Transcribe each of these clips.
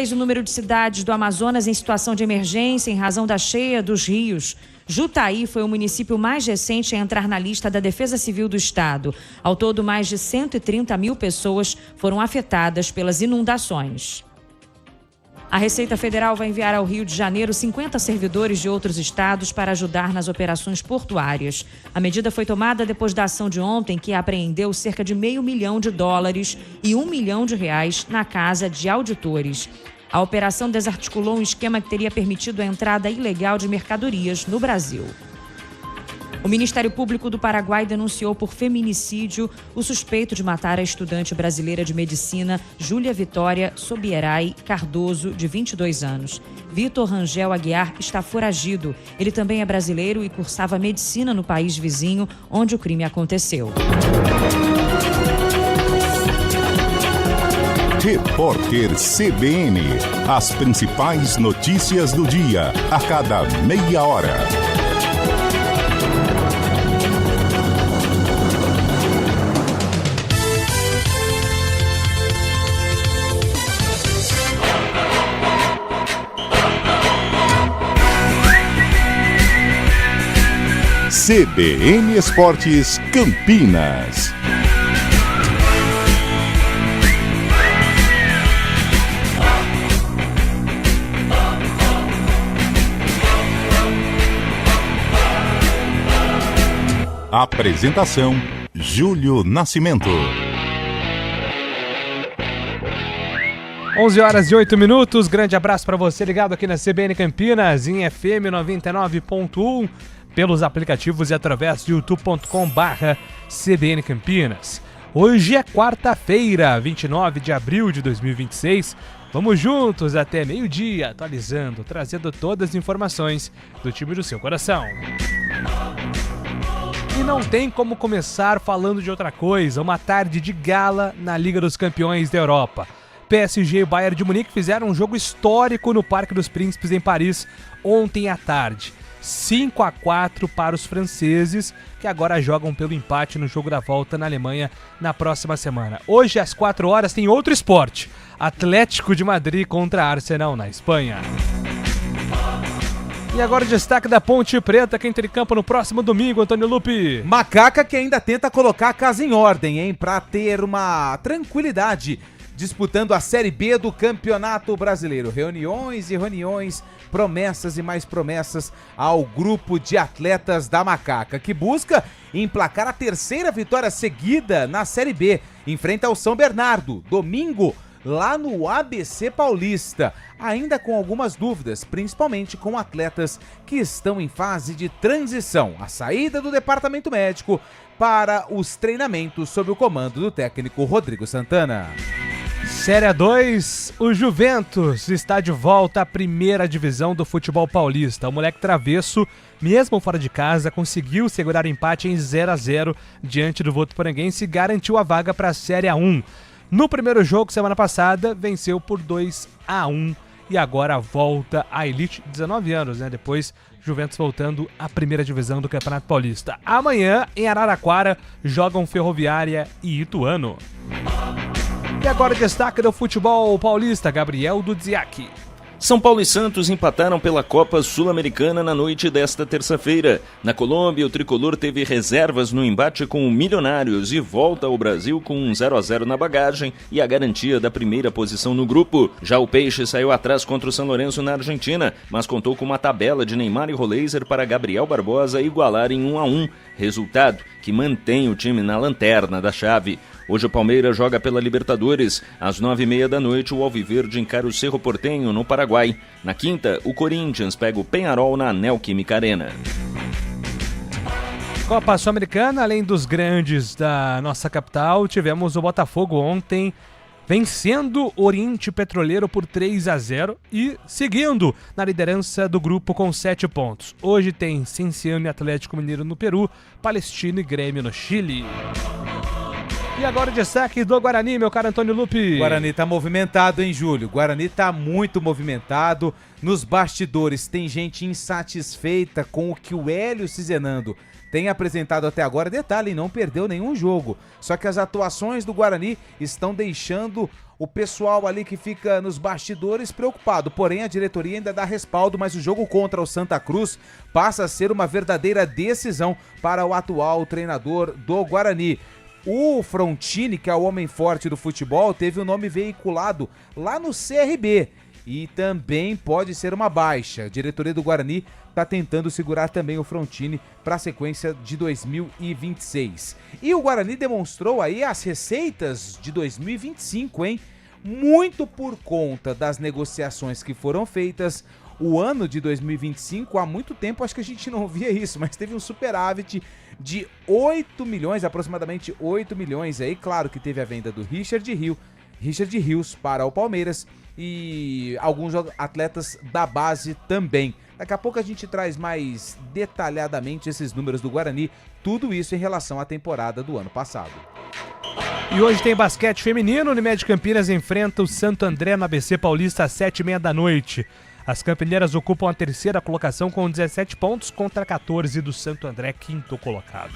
O número de cidades do Amazonas em situação de emergência em razão da cheia dos rios. Jutaí foi o município mais recente a entrar na lista da Defesa Civil do Estado. Ao todo, mais de 130 mil pessoas foram afetadas pelas inundações. A Receita Federal vai enviar ao Rio de Janeiro 50 servidores de outros estados para ajudar nas operações portuárias. A medida foi tomada depois da ação de ontem, que apreendeu cerca de $500 milhão e R$1 milhão na Casa de Auditores. A operação desarticulou um esquema que teria permitido a entrada ilegal de mercadorias no Brasil. O Ministério Público do Paraguai denunciou por feminicídio o suspeito de matar a estudante brasileira de medicina Júlia Vitória Sobierai Cardoso, de 22 anos. Vitor Rangel Aguiar está foragido. Ele também é brasileiro e cursava medicina no país vizinho, onde o crime aconteceu. Repórter CBN. As principais notícias do dia, a cada meia hora. CBN Esportes Campinas. Apresentação: Júlio Nascimento. 11h08. Grande abraço para você ligado aqui na CBN Campinas, em FM 99.1, pelos aplicativos e através de youtube.com/CBN Campinas. Hoje é quarta-feira, 29 de abril de 2026. Vamos juntos até meio-dia, atualizando, trazendo todas as informações do time do seu coração. E não tem como começar falando de outra coisa, uma tarde de gala na Liga dos Campeões da Europa. PSG e Bayern de Munique fizeram um jogo histórico no Parque dos Príncipes em Paris ontem à tarde. 5-4 para os franceses, que agora jogam pelo empate no jogo da volta na Alemanha na próxima semana. Hoje às 4 horas tem outro esporte, Atlético de Madrid contra Arsenal na Espanha. E agora o destaque da Ponte Preta, que entra em campo no próximo domingo, Antônio Lupi. Macaca que ainda tenta colocar a casa em ordem, hein, pra ter uma tranquilidade disputando a Série B do Campeonato Brasileiro. Reuniões e reuniões, promessas e mais promessas ao grupo de atletas da Macaca, que busca emplacar a terceira vitória seguida na Série B. Enfrenta o São Bernardo, domingo, lá no ABC Paulista, ainda com algumas dúvidas, principalmente com atletas que estão em fase de transição, a saída do departamento médico para os treinamentos sob o comando do técnico Rodrigo Santana. Série A2, o Juventus está de volta à primeira divisão do futebol paulista. O moleque travesso, mesmo fora de casa, conseguiu segurar o empate em 0-0 diante do Votuporanguense e garantiu a vaga para a Série A1. No primeiro jogo, semana passada, venceu por 2-1 e agora volta à elite, 19 anos, né? Depois, Juventus voltando à primeira divisão do Campeonato Paulista. Amanhã, em Araraquara, jogam Ferroviária e Ituano. E agora destaque do futebol paulista, Gabriel Dudziak. São Paulo e Santos empataram pela Copa Sul-Americana na noite desta terça-feira. Na Colômbia, o tricolor teve reservas no embate com o Milionários e volta ao Brasil com um 0-0 na bagagem e a garantia da primeira posição no grupo. Já o Peixe saiu atrás contra o São Lourenço na Argentina, mas contou com uma tabela de Neymar e Roleiser para Gabriel Barbosa igualar em 1-1, resultado que mantém o time na lanterna da chave. Hoje o Palmeiras joga pela Libertadores. Às 9h30 da noite, o Alviverde encara o Cerro Porteño, no Paraguai. Na quinta, o Corinthians pega o Peñarol na Neoquímica Arena. Copa Sul-Americana, além dos grandes da nossa capital, tivemos o Botafogo ontem vencendo o Oriente Petroleiro por 3-0 e seguindo na liderança do grupo com 7 pontos. Hoje tem Cienciano e Atlético Mineiro no Peru, Palestino e Grêmio no Chile. E agora o destaque do Guarani, meu caro Antônio Lupi. Guarani tá movimentado, hein, Júlio? Guarani tá muito movimentado. Nos bastidores tem gente insatisfeita com o que o Hélio Cizenando tem apresentado até agora. Detalhe, não perdeu nenhum jogo. Só que as atuações do Guarani estão deixando o pessoal ali que fica nos bastidores preocupado. Porém, a diretoria ainda dá respaldo, mas o jogo contra o Santa Cruz passa a ser uma verdadeira decisão para o atual treinador do Guarani. O Frontini, que é o homem forte do futebol, teve o nome veiculado lá no CRB e também pode ser uma baixa. A diretoria do Guarani está tentando segurar também o Frontini para a sequência de 2026. E o Guarani demonstrou aí as receitas de 2025, hein? Muito por conta das negociações que foram feitas. O ano de 2025, há muito tempo acho que a gente não via isso, mas teve um superávit de 8 milhões, aproximadamente 8 milhões aí. Claro que teve a venda do Richard Rios para o Palmeiras e alguns atletas da base também. Daqui a pouco a gente traz mais detalhadamente esses números do Guarani, tudo isso em relação à temporada do ano passado. E hoje tem basquete feminino. O Unimed Campinas enfrenta o Santo André no ABC Paulista às 7h30 da noite. As campineiras ocupam a terceira colocação com 17 pontos contra 14 do Santo André, quinto colocado.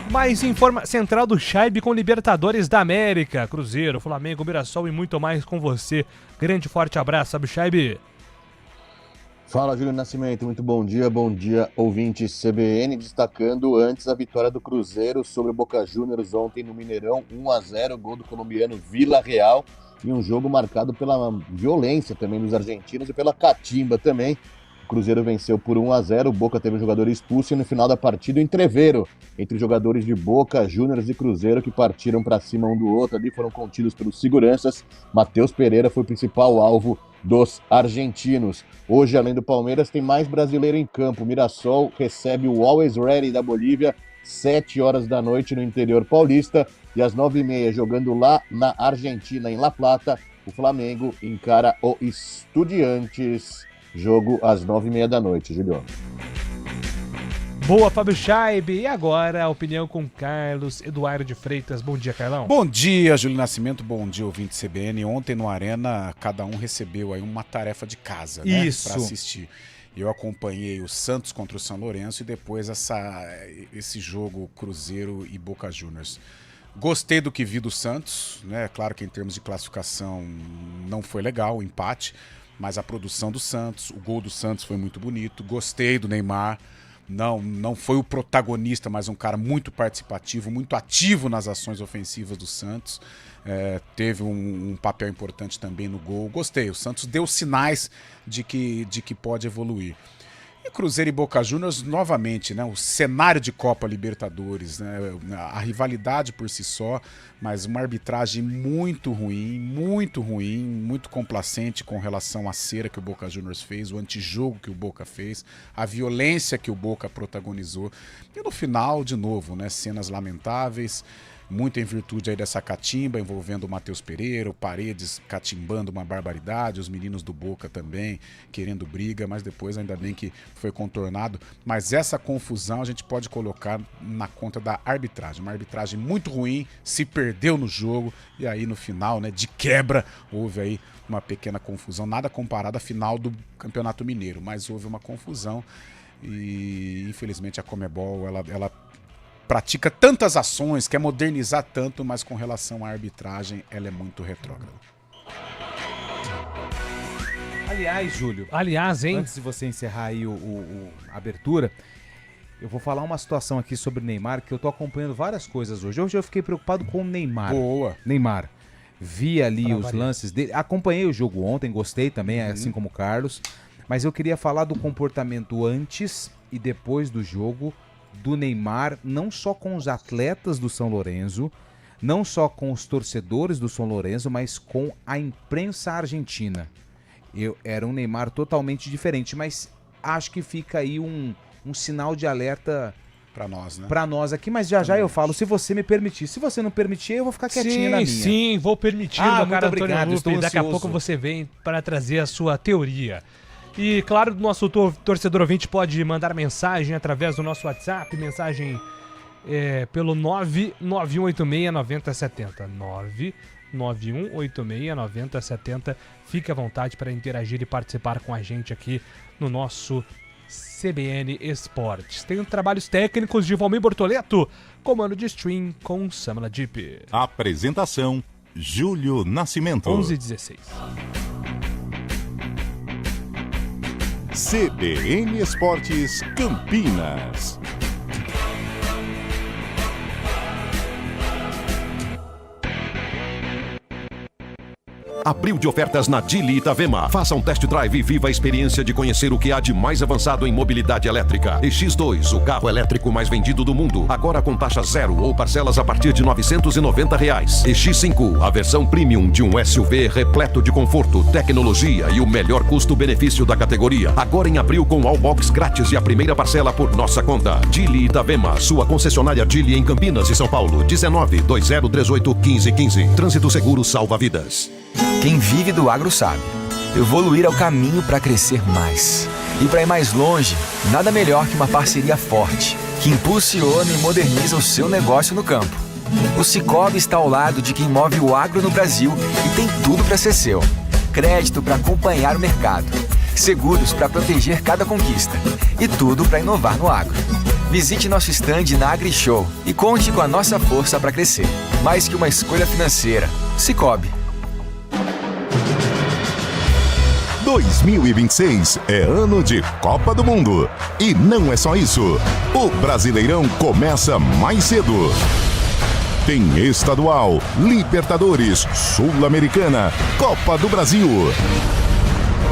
Mais Central do Chaibe com Libertadores da América, Cruzeiro, Flamengo, Mirassol e muito mais com você. Grande forte abraço, Abchaibe. Fala, Júlio Nascimento, muito bom dia ouvintes CBN, destacando antes a vitória do Cruzeiro sobre o Boca Juniors ontem no Mineirão, 1-0, gol do colombiano Vila Real, e um jogo marcado pela violência também dos argentinos e pela catimba também. O Cruzeiro venceu por 1-0, o Boca teve um jogador expulso e no final da partida o entreveiro entre os jogadores de Boca Juniors e Cruzeiro que partiram para cima um do outro ali, foram contidos pelos seguranças. Matheus Pereira foi o principal alvo dos argentinos. Hoje, além do Palmeiras, tem mais brasileiro em campo. O Mirassol recebe o Always Ready da Bolívia, 7h da noite no interior paulista, e às 9h30, jogando lá na Argentina, em La Plata, o Flamengo encara o Estudiantes. Jogo às 9h30 da noite, Juliano. Boa, Fábio Scheibe. E agora a opinião com Carlos Eduardo de Freitas. Bom dia, Carlão. Bom dia, Júlio Nascimento. Bom dia, ouvinte CBN. Ontem no Arena, cada um recebeu aí uma tarefa de casa, né? Isso. Para assistir. Eu acompanhei o Santos contra o São Lourenço e depois esse jogo Cruzeiro e Boca Juniors. Gostei do que vi do Santos, né? Claro que em termos de classificação não foi legal o empate, mas a produção do Santos, o gol do Santos foi muito bonito. Gostei do Neymar. Não foi o protagonista, mas um cara muito participativo, muito ativo nas ações ofensivas do Santos. Teve um papel importante também no gol. Gostei, o Santos deu sinais de que pode evoluir. E Cruzeiro e Boca Juniors, novamente, né, o cenário de Copa Libertadores, né, a rivalidade por si só, mas uma arbitragem muito ruim, muito complacente com relação à cera que o Boca Juniors fez, o antijogo que o Boca fez, a violência que o Boca protagonizou. E no final, de novo, né, cenas lamentáveis, muito em virtude aí dessa catimba envolvendo o Matheus Pereira, o Paredes catimbando uma barbaridade, os meninos do Boca também querendo briga, mas depois ainda bem que foi contornado. Mas essa confusão a gente pode colocar na conta da arbitragem, uma arbitragem muito ruim, se perdeu no jogo e aí no final, né, de quebra, houve aí uma pequena confusão, nada comparado à final do Campeonato Mineiro, mas houve uma confusão e infelizmente a Conmebol, ela pratica tantas ações, quer modernizar tanto, mas com relação à arbitragem, ela é muito retrógrada. Aliás, Júlio, hein? Antes de você encerrar aí a abertura, eu vou falar uma situação aqui sobre o Neymar, que eu tô acompanhando várias coisas hoje. Hoje eu fiquei preocupado com o Neymar. Boa. Neymar. Vi ali os lances dele. Acompanhei o jogo ontem, gostei também, assim como o Carlos. Mas eu queria falar do comportamento antes e depois do jogo do Neymar, não só com os atletas do São Lourenço, não só com os torcedores do São Lourenço, mas com a imprensa argentina. Era um Neymar totalmente diferente, mas acho que fica aí um sinal de alerta para nós, né? Para nós aqui, mas já eu falo, se você me permitir. Se você não permitir, eu vou ficar quietinho na minha. Sim, vou permitir, meu cara Antônio Lupe. Daqui a pouco você vem para trazer a sua teoria. E, claro, o nosso torcedor ouvinte pode mandar mensagem através do nosso WhatsApp, mensagem pelo 991869070. 991869070. Fique à vontade para interagir e participar com a gente aqui no nosso CBN Esportes. Tem trabalhos técnicos de Valmir Bortoleto, comando de stream com Samla Deep. Apresentação Júlio Nascimento. 11h16. CBN Esportes Campinas. Abril de ofertas na Geely Itavema. Faça um test drive e viva a experiência de conhecer o que há de mais avançado em mobilidade elétrica. X2, o carro elétrico mais vendido do mundo. Agora com taxa zero ou parcelas a partir de R$ 990. X5, a versão premium de um SUV repleto de conforto, tecnologia e o melhor custo-benefício da categoria. Agora em abril com Allbox grátis e a primeira parcela por nossa conta. Geely Itavema, sua concessionária Geely em Campinas e São Paulo. 19-2038-1515. Trânsito seguro salva vidas. Quem vive do agro sabe. Evoluir é o caminho para crescer mais. E para ir mais longe, nada melhor que uma parceria forte, que impulsiona e moderniza o seu negócio no campo. O Sicoob está ao lado de quem move o agro no Brasil e tem tudo para ser seu. Crédito para acompanhar o mercado, seguros para proteger cada conquista e tudo para inovar no agro. Visite nosso stand na AgriShow e conte com a nossa força para crescer. Mais que uma escolha financeira, Sicoob. 2026 é ano de Copa do Mundo. E não é só isso. O Brasileirão começa mais cedo. Tem estadual, Libertadores, Sul-Americana, Copa do Brasil.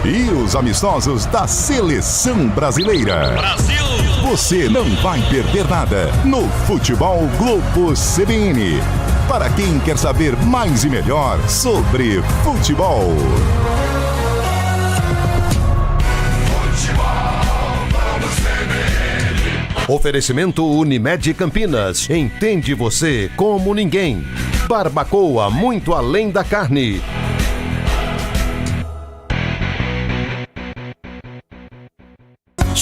E os amistosos da Seleção Brasileira. Brasil! Você não vai perder nada no Futebol Globo CBN. Para quem quer saber mais e melhor sobre futebol. Oferecimento Unimed Campinas. Entende você como ninguém. Barbacoa, muito além da carne.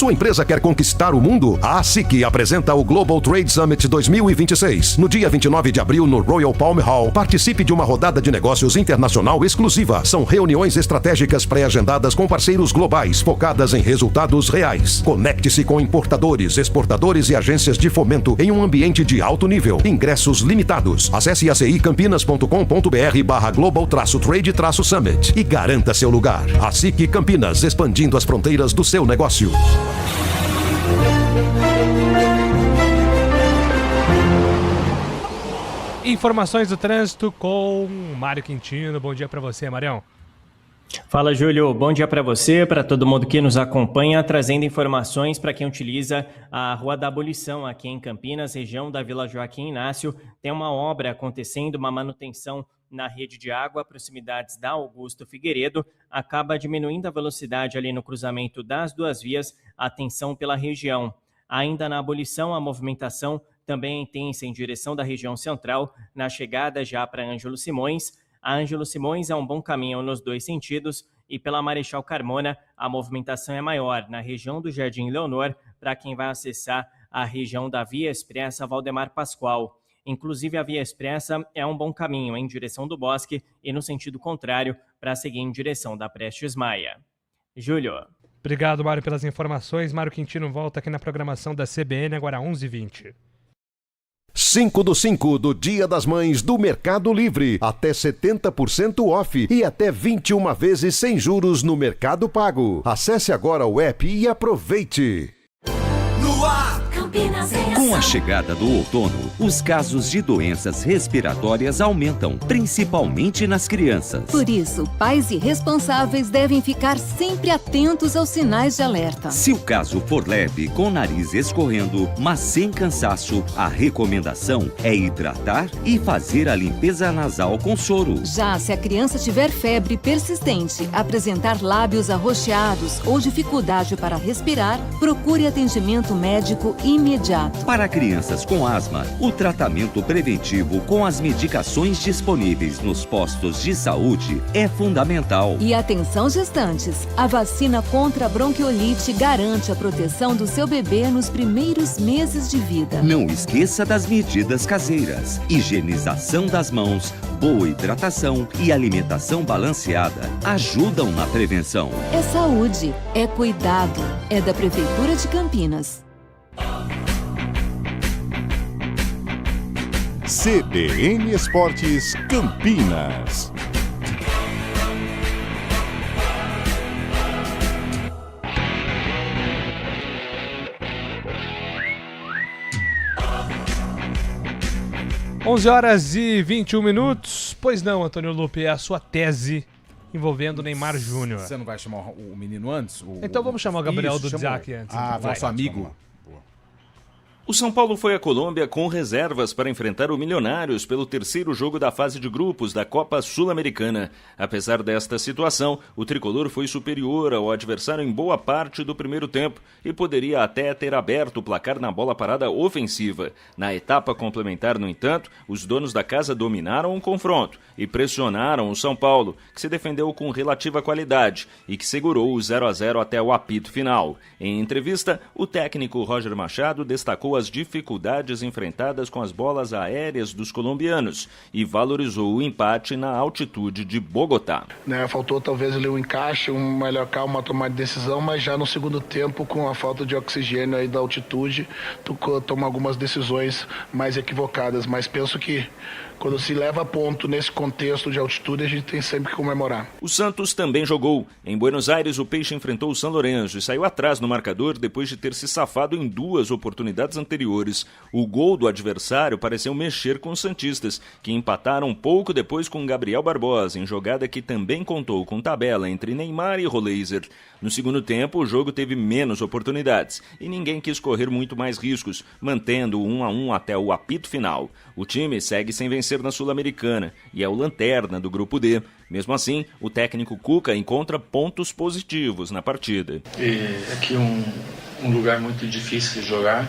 Sua empresa quer conquistar o mundo? A SIC apresenta o Global Trade Summit 2026. No dia 29 de abril, no Royal Palm Hall, participe de uma rodada de negócios internacional exclusiva. São reuniões estratégicas pré-agendadas com parceiros globais, focadas em resultados reais. Conecte-se com importadores, exportadores e agências de fomento em um ambiente de alto nível. Ingressos limitados. Acesse acicampinas.com.br/global-trade-summit e garanta seu lugar. A SIC Campinas, expandindo as fronteiras do seu negócio. Informações do trânsito com Mário Quintino. Bom dia para você, Marião. Fala, Júlio. Bom dia para você, para todo mundo que nos acompanha, trazendo informações para quem utiliza a Rua da Abolição aqui em Campinas, região da Vila Joaquim Inácio. Tem uma obra acontecendo, uma manutenção na rede de água, proximidades da Augusto Figueiredo, acaba diminuindo a velocidade ali no cruzamento das duas vias, atenção pela região. Ainda na Abolição, a movimentação também é intensa em direção da região central, na chegada já para Ângelo Simões. A Ângelo Simões é um bom caminho nos dois sentidos e pela Marechal Carmona a movimentação é maior na região do Jardim Leonor para quem vai acessar a região da Via Expressa Valdemar Pascoal. Inclusive a Via Expressa é um bom caminho em direção do Bosque e no sentido contrário para seguir em direção da Prestes Maia. Júlio. Obrigado, Mário, pelas informações. Mário Quintino volta aqui na programação da CBN agora 11h20. 5 do 5 do Dia das Mães do Mercado Livre. Até 70% off e até 21 vezes sem juros no Mercado Pago. Acesse agora o app e aproveite. No ar! Com a chegada do outono, os casos de doenças respiratórias aumentam, principalmente nas crianças. Por isso, pais e responsáveis devem ficar sempre atentos aos sinais de alerta. Se o caso for leve, com nariz escorrendo, mas sem cansaço, a recomendação é hidratar e fazer a limpeza nasal com soro. Já se a criança tiver febre persistente, apresentar lábios arroxeados ou dificuldade para respirar, procure atendimento médico imediato. Para crianças com asma, o tratamento preventivo com as medicações disponíveis nos postos de saúde é fundamental. E atenção gestantes, a vacina contra a bronquiolite garante a proteção do seu bebê nos primeiros meses de vida. Não esqueça das medidas caseiras: higienização das mãos, boa hidratação e alimentação balanceada ajudam na prevenção. É saúde, é cuidado, é da Prefeitura de Campinas. CBN Esportes Campinas. Onze horas e 21 minutos. Pois não, Antônio Lupe, é a sua tese envolvendo o Neymar Júnior. Você não vai chamar o menino antes? Então vamos chamar o Gabriel Dudziak antes. Nosso amigo. O São Paulo foi à Colômbia com reservas para enfrentar o Milionários pelo terceiro jogo da fase de grupos da Copa Sul-Americana. Apesar desta situação, o tricolor foi superior ao adversário em boa parte do primeiro tempo e poderia até ter aberto o placar na bola parada ofensiva. Na etapa complementar, no entanto, os donos da casa dominaram o confronto e pressionaram o São Paulo, que se defendeu com relativa qualidade e que segurou o 0-0 até o apito final. Em entrevista, o técnico Roger Machado destacou as dificuldades enfrentadas com as bolas aéreas dos colombianos e valorizou o empate na altitude de Bogotá. Faltou talvez ali um encaixe, uma melhor calma, tomar de decisão, mas já no segundo tempo, com a falta de oxigênio aí da altitude, toma algumas decisões mais equivocadas, mas penso que quando se leva a ponto nesse contexto de altitude, a gente tem sempre que comemorar. O Santos também jogou. Em Buenos Aires, o Peixe enfrentou o São Lourenço e saiu atrás no marcador depois de ter se safado em duas oportunidades anteriores. O gol do adversário pareceu mexer com os santistas, que empataram pouco depois com Gabriel Barbosa, em jogada que também contou com tabela entre Neymar e Roleiser. No segundo tempo, o jogo teve menos oportunidades e ninguém quis correr muito mais riscos, mantendo o 1-1 até o apito final. O time segue sem vencer na Sul-Americana e é o lanterna do Grupo D. Mesmo assim, o técnico Cuca encontra pontos positivos na partida. Aqui um lugar muito difícil de jogar,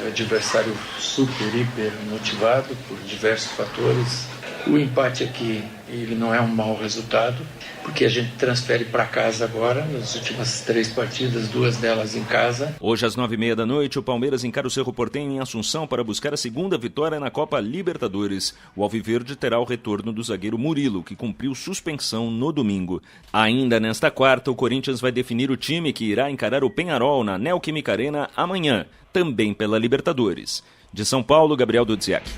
adversário super, hiper motivado por diversos fatores. O empate aqui ele não é um mau resultado, porque a gente transfere para casa agora, nas últimas 3 partidas, 2 delas em casa. Hoje às 9h30 da noite, o Palmeiras encara o Cerro Porteño em Assunção para buscar a segunda vitória na Copa Libertadores. O Alviverde terá o retorno do zagueiro Murilo, que cumpriu suspensão no domingo. Ainda nesta quarta, o Corinthians vai definir o time que irá encarar o Peñarol na Neoquímica Arena amanhã, também pela Libertadores. De São Paulo, Gabriel Dudziak.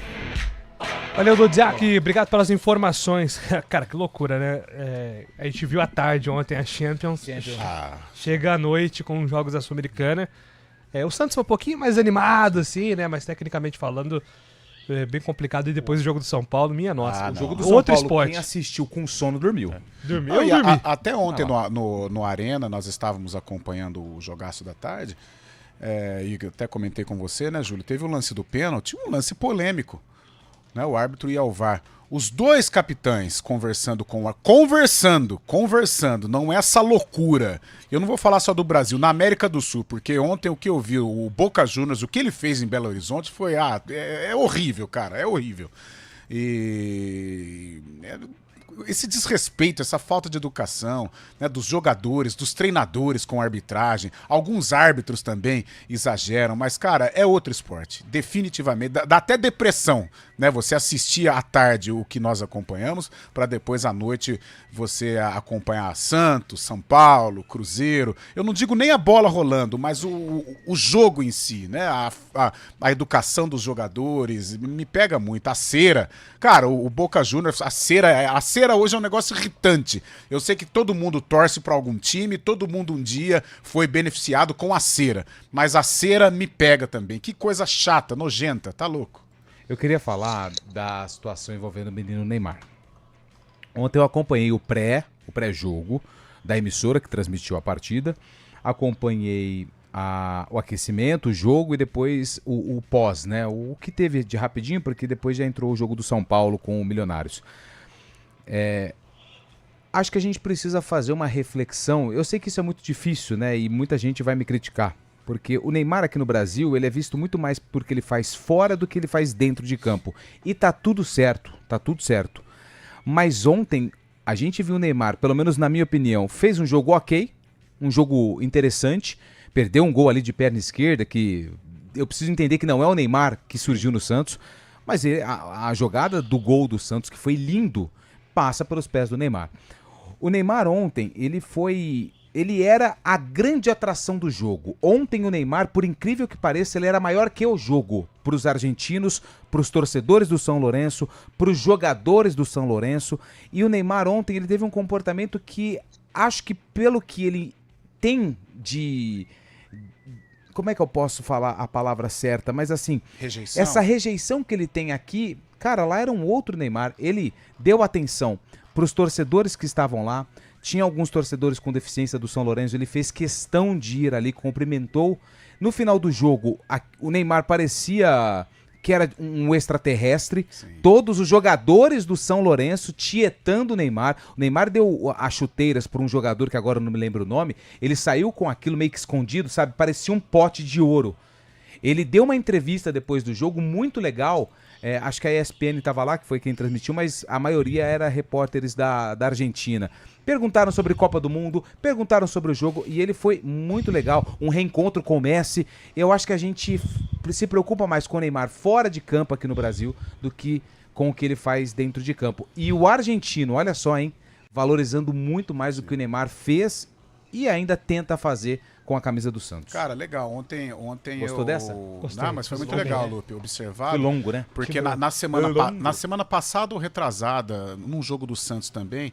Valeu, Dudziak, obrigado pelas informações. Cara, que loucura, né? A gente viu à tarde ontem a Champions. Chega à noite com os jogos da Sul-Americana. O Santos foi um pouquinho mais animado, assim, né? Mas tecnicamente falando, bem complicado. E depois o jogo do São Paulo, minha nossa. O jogo do São Paulo, quem assistiu com sono, dormiu. Dormi. Até ontem no Arena, nós estávamos acompanhando o jogaço da tarde. E até comentei com você, né, Júlio? Teve o lance do pênalti, um lance polêmico. Né, o árbitro ia ao VAR. Os dois capitães conversando com o ar. Conversando, não é essa loucura. Eu não vou falar só do Brasil, na América do Sul, porque ontem o que eu vi, o Boca Juniors, o que ele fez em Belo Horizonte foi, é horrível, cara, é horrível. E esse desrespeito, essa falta de educação, né, dos jogadores, dos treinadores com a arbitragem, alguns árbitros também exageram, mas, cara, é outro esporte, definitivamente, dá até depressão, né, você assistir à tarde o que nós acompanhamos, para depois à noite você acompanhar Santos, São Paulo, Cruzeiro, eu não digo nem a bola rolando, mas o jogo em si, né, a educação dos jogadores, me pega muito, a cera, cara, o Boca Juniors, a cera hoje é um negócio irritante. Eu sei que todo mundo torce para algum time, todo mundo um dia foi beneficiado com a cera, mas a cera me pega também. Que coisa chata, nojenta, tá louco? Eu queria falar da situação envolvendo o menino Neymar. Ontem eu acompanhei o pré-jogo da emissora que transmitiu a partida, acompanhei o aquecimento, o jogo e depois o pós, né? O que teve de rapidinho, porque depois já entrou o jogo do São Paulo com o Milionários. Acho que a gente precisa fazer uma reflexão. Eu sei que isso é muito difícil, né? E muita gente vai me criticar. Porque o Neymar aqui no Brasil, ele é visto muito mais porque ele faz fora do que ele faz dentro de campo. E tá tudo certo, Mas ontem a gente viu o Neymar, pelo menos na minha opinião, fez um jogo ok, um jogo interessante. Perdeu um gol ali de perna esquerda, que eu preciso entender que não é o Neymar que surgiu no Santos. Mas a jogada do gol do Santos, que foi lindo, passa pelos pés do Neymar. O Neymar ontem, ele foi ele era a grande atração do jogo. Ontem o Neymar, por incrível que pareça, ele era maior que o jogo. Para os argentinos, para os torcedores do São Lourenço, para os jogadores do São Lourenço. E o Neymar ontem, ele teve um comportamento que, acho que pelo que ele tem de... Como é que eu posso falar a palavra certa? Mas assim, rejeição. Essa rejeição que ele tem aqui, cara, lá era um outro Neymar. Ele deu atenção para os torcedores que estavam lá. Tinha alguns torcedores com deficiência do São Lourenço, ele fez questão de ir ali, cumprimentou. No final do jogo, o Neymar parecia que era um extraterrestre. Sim. Todos os jogadores do São Lourenço tietando o Neymar. O Neymar deu as chuteiras para um jogador que agora eu não me lembro o nome. Ele saiu com aquilo meio que escondido, sabe? Parecia um pote de ouro. Ele deu uma entrevista depois do jogo muito legal. Acho que a ESPN estava lá, que foi quem transmitiu, mas a maioria era repórteres da Argentina. Perguntaram sobre Copa do Mundo, perguntaram sobre o jogo e ele foi muito legal. Um reencontro com o Messi. Eu acho que a gente se preocupa mais com o Neymar fora de campo aqui no Brasil do que com o que ele faz dentro de campo. E o argentino, olha só, hein, valorizando muito mais do que o Neymar fez e ainda tenta fazer com a camisa do Santos. Cara, legal. Ontem Gostou dessa? Gostei. Não, mas foi muito legal, Lupe, observar. Foi longo, né? Porque na semana passada ou retrasada, num jogo do Santos também,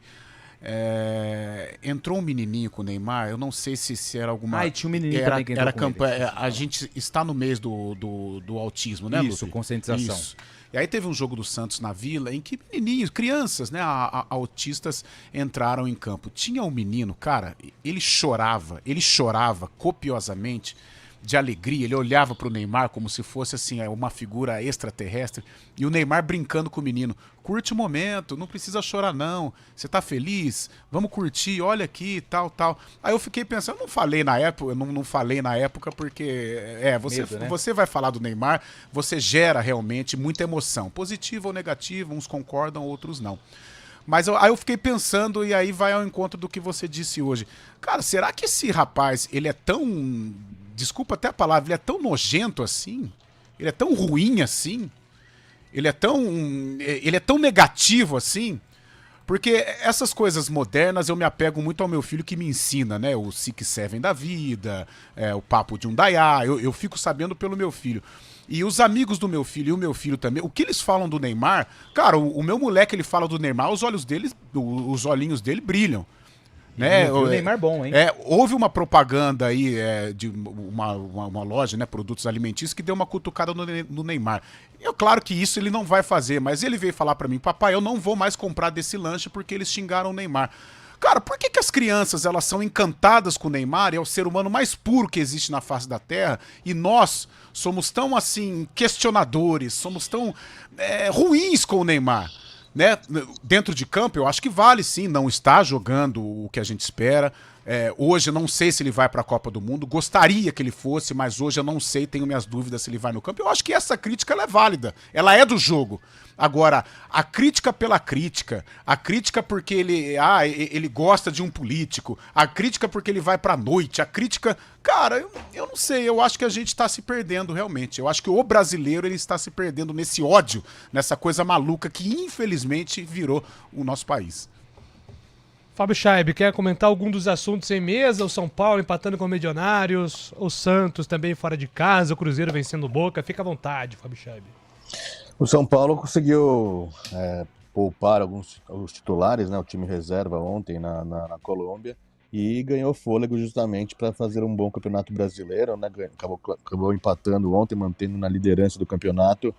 entrou um menininho com o Neymar. Eu não sei se era alguma... e tinha um menininho também que entrou com campanha. A gente está no mês do autismo, né, Lupe? Isso, conscientização. Isso. E aí teve um jogo do Santos na Vila em que menininhos, crianças, né, autistas entraram em campo. Tinha um menino, cara, ele chorava copiosamente de alegria. Ele olhava pro Neymar como se fosse assim, uma figura extraterrestre. E o Neymar brincando com o menino. Curte o momento, não precisa chorar não. Você tá feliz? Vamos curtir, olha aqui, tal. Aí eu fiquei pensando, eu não falei na época porque medo, né? Você vai falar do Neymar, você gera realmente muita emoção. Positiva ou negativa, uns concordam, outros não. Mas aí eu fiquei pensando, e aí vai ao encontro do que você disse hoje. Cara, será que esse rapaz, ele é tão... Desculpa até a palavra, ele é tão nojento assim? Ele é tão ruim assim? Ele é tão negativo assim? Porque essas coisas modernas eu me apego muito ao meu filho que me ensina, né? O 6-7 da vida, o papo de um Dayá, eu fico sabendo pelo meu filho. E os amigos do meu filho e o meu filho também, o que eles falam do Neymar, cara, o meu moleque, ele fala do Neymar, os olhinhos dele brilham. Né? O Neymar bom, hein? Houve uma propaganda aí de uma loja, né, produtos alimentícios, que deu uma cutucada no Neymar. Claro que isso ele não vai fazer, mas ele veio falar pra mim, papai, eu não vou mais comprar desse lanche porque eles xingaram o Neymar. Cara, por que as crianças elas são encantadas com o Neymar? É o ser humano mais puro que existe na face da Terra, e nós somos tão assim questionadores, somos tão ruins com o Neymar. Né? Dentro de campo, eu acho que vale sim, não está jogando o que a gente espera. Hoje eu não sei se ele vai para a Copa do Mundo, gostaria que ele fosse, mas hoje eu não sei, tenho minhas dúvidas se ele vai no campo. Eu acho que essa crítica ela é válida, ela é do jogo. Agora, a crítica pela crítica, a crítica porque ele gosta de um político, a crítica porque ele vai pra noite, a crítica... Cara, eu não sei, eu acho que a gente tá se perdendo realmente. Eu acho que o brasileiro ele está se perdendo nesse ódio, nessa coisa maluca que infelizmente virou o nosso país. Fábio Scheib, quer comentar algum dos assuntos em mesa? O São Paulo empatando com o Milionários, o Santos também fora de casa, o Cruzeiro vencendo o Boca. Fica à vontade, Fábio Scheib. O São Paulo conseguiu poupar os titulares, né, o time reserva ontem na Colômbia, e ganhou fôlego justamente para fazer um bom campeonato brasileiro, né? Acabou empatando ontem, mantendo na liderança do campeonato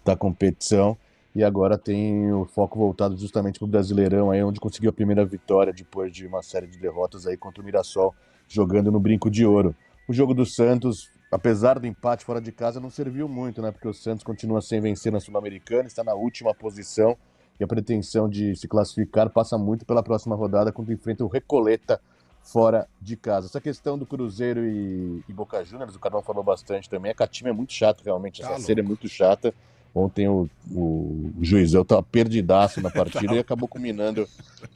da competição, e agora tem o foco voltado justamente para o Brasileirão, aí, onde conseguiu a primeira vitória depois de uma série de derrotas aí contra o Mirassol, jogando no Brinco de Ouro. O jogo do Santos, apesar do empate fora de casa, não serviu muito, né? Porque o Santos continua sem vencer na Sul-Americana, está na última posição, e a pretensão de se classificar passa muito pela próxima rodada, quando enfrenta o Recoleta fora de casa. Essa questão do Cruzeiro e Boca Juniors, o Carlão falou bastante também, a time é muito chata realmente, essa série é muito chata. Ontem o Juizão estava perdidaço na partida e acabou culminando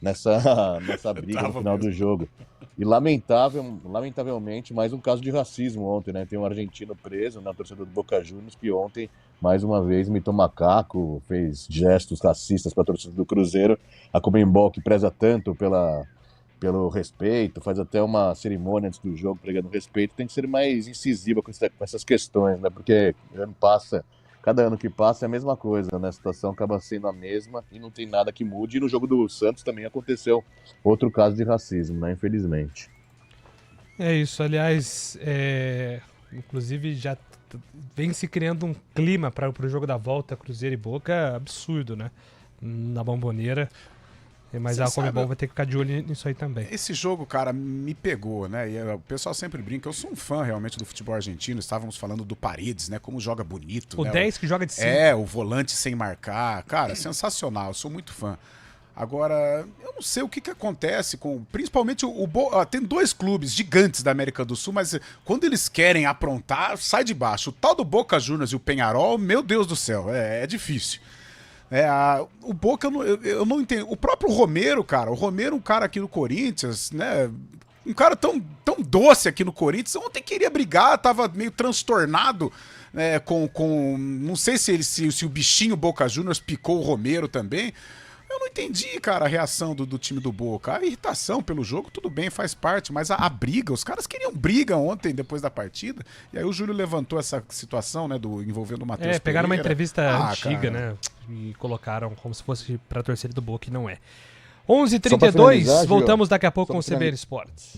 nessa briga no final do jogo. E lamentavelmente, mais um caso de racismo ontem, né? Tem um argentino preso, torcedor do Boca Juniors, que ontem, mais uma vez, imitou macaco, fez gestos racistas para a torcida do Cruzeiro. A Conmebol, que preza tanto pelo respeito, faz até uma cerimônia antes do jogo pregando respeito, tem que ser mais incisiva com essas questões, né? Porque cada ano que passa é a mesma coisa, né? A situação acaba sendo a mesma e não tem nada que mude. E no jogo do Santos também aconteceu outro caso de racismo, né? Infelizmente. É isso, aliás, inclusive já vem se criando um clima para o jogo da volta, Cruzeiro e Boca, absurdo, né? Na Bombonera. Mas a Conmebol vai ter que ficar de olho nisso aí também. Esse jogo, cara, me pegou, né? E o pessoal sempre brinca. Eu sou um fã realmente do futebol argentino. Estávamos falando do Paredes, né? Como joga bonito. O né? 10 que joga de cima. O volante sem marcar. Cara, sensacional. Eu sou muito fã. Agora, eu não sei o que acontece com... Principalmente tem 2 clubes gigantes da América do Sul, mas quando eles querem aprontar, sai de baixo. O tal do Boca Juniors e o Penharol, meu Deus do céu, é difícil. O Boca, eu não entendo. O próprio Romero, cara. O Romero, um cara aqui no Corinthians, né? Um cara tão doce aqui no Corinthians. Ontem queria brigar, tava meio transtornado, né, com não sei se o bichinho Boca Juniors picou o Romero também. Eu não entendi, cara, a reação do time do Boca. A irritação pelo jogo, tudo bem, faz parte, mas a briga, os caras queriam briga ontem, depois da partida, e aí o Júlio levantou essa situação, né, envolvendo o Matheus Pereira. Pegaram uma entrevista antiga, cara, né, e colocaram como se fosse pra torcida do Boca, e não é. 11h32, voltamos daqui a pouco com o CBN Esportes.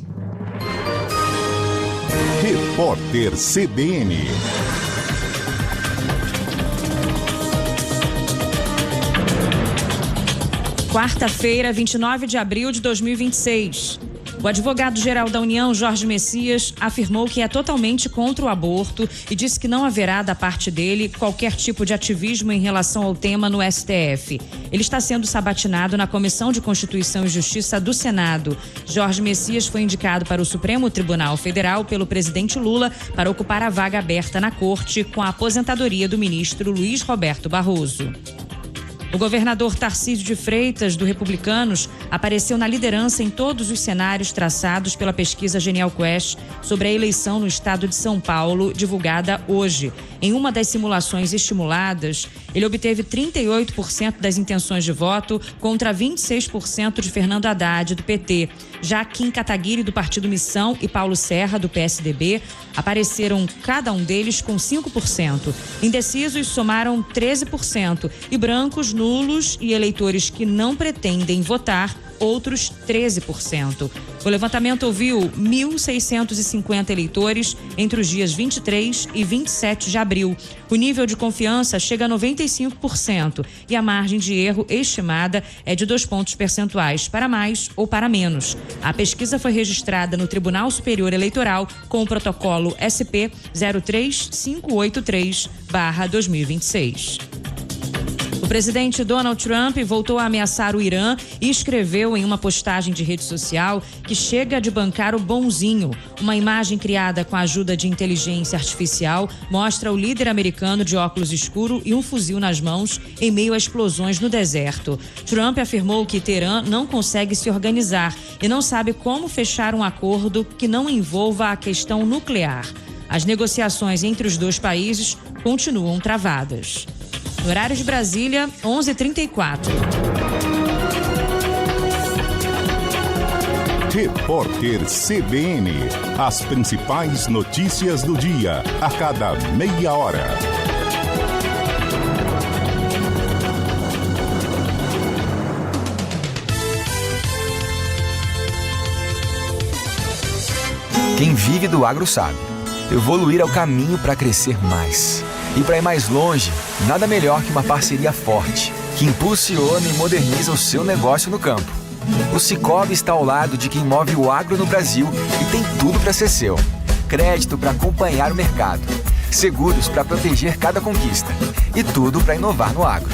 Repórter CBN. Quarta-feira, 29 de abril de 2026. O advogado-geral da União, Jorge Messias, afirmou que é totalmente contra o aborto e disse que não haverá da parte dele qualquer tipo de ativismo em relação ao tema no STF. Ele está sendo sabatinado na Comissão de Constituição e Justiça do Senado. Jorge Messias foi indicado para o Supremo Tribunal Federal pelo presidente Lula para ocupar a vaga aberta na corte com a aposentadoria do ministro Luiz Roberto Barroso. O governador Tarcísio de Freitas, do Republicanos, apareceu na liderança em todos os cenários traçados pela pesquisa Genial Quest sobre a eleição no estado de São Paulo, divulgada hoje. Em uma das simulações estimuladas, ele obteve 38% das intenções de voto contra 26% de Fernando Haddad, do PT. Já Kim Kataguiri, do Partido Missão, e Paulo Serra, do PSDB, apareceram cada um deles com 5%. Indecisos somaram 13% e brancos, nulos e eleitores que não pretendem votar, outros 13%. O levantamento ouviu 1.650 eleitores entre os dias 23 e 27 de abril. O nível de confiança chega a 95% e a margem de erro estimada é de 2 pontos percentuais, para mais ou para menos. A pesquisa foi registrada no Tribunal Superior Eleitoral com o protocolo SP 03583/2026. O presidente Donald Trump voltou a ameaçar o Irã e escreveu em uma postagem de rede social que chega de bancar o bonzinho. Uma imagem criada com a ajuda de inteligência artificial mostra o líder americano de óculos escuro e um fuzil nas mãos em meio a explosões no deserto. Trump afirmou que Teherã não consegue se organizar e não sabe como fechar um acordo que não envolva a questão nuclear. As negociações entre os dois países continuam travadas. No horário de Brasília, 11h34. Repórter CBN. As principais notícias do dia, a cada meia hora. Quem vive do agro sabe. Evoluir é o caminho para crescer mais. E para ir mais longe, nada melhor que uma parceria forte, que impulsiona e moderniza o seu negócio no campo. O Sicoob está ao lado de quem move o agro no Brasil e tem tudo para ser seu. Crédito para acompanhar o mercado, seguros para proteger cada conquista e tudo para inovar no agro.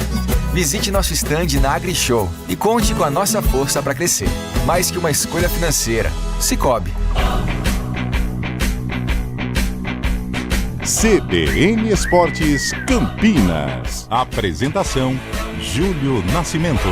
Visite nosso stand na AgriShow e conte com a nossa força para crescer. Mais que uma escolha financeira, Sicoob. CBN Esportes Campinas. Apresentação: Júlio Nascimento.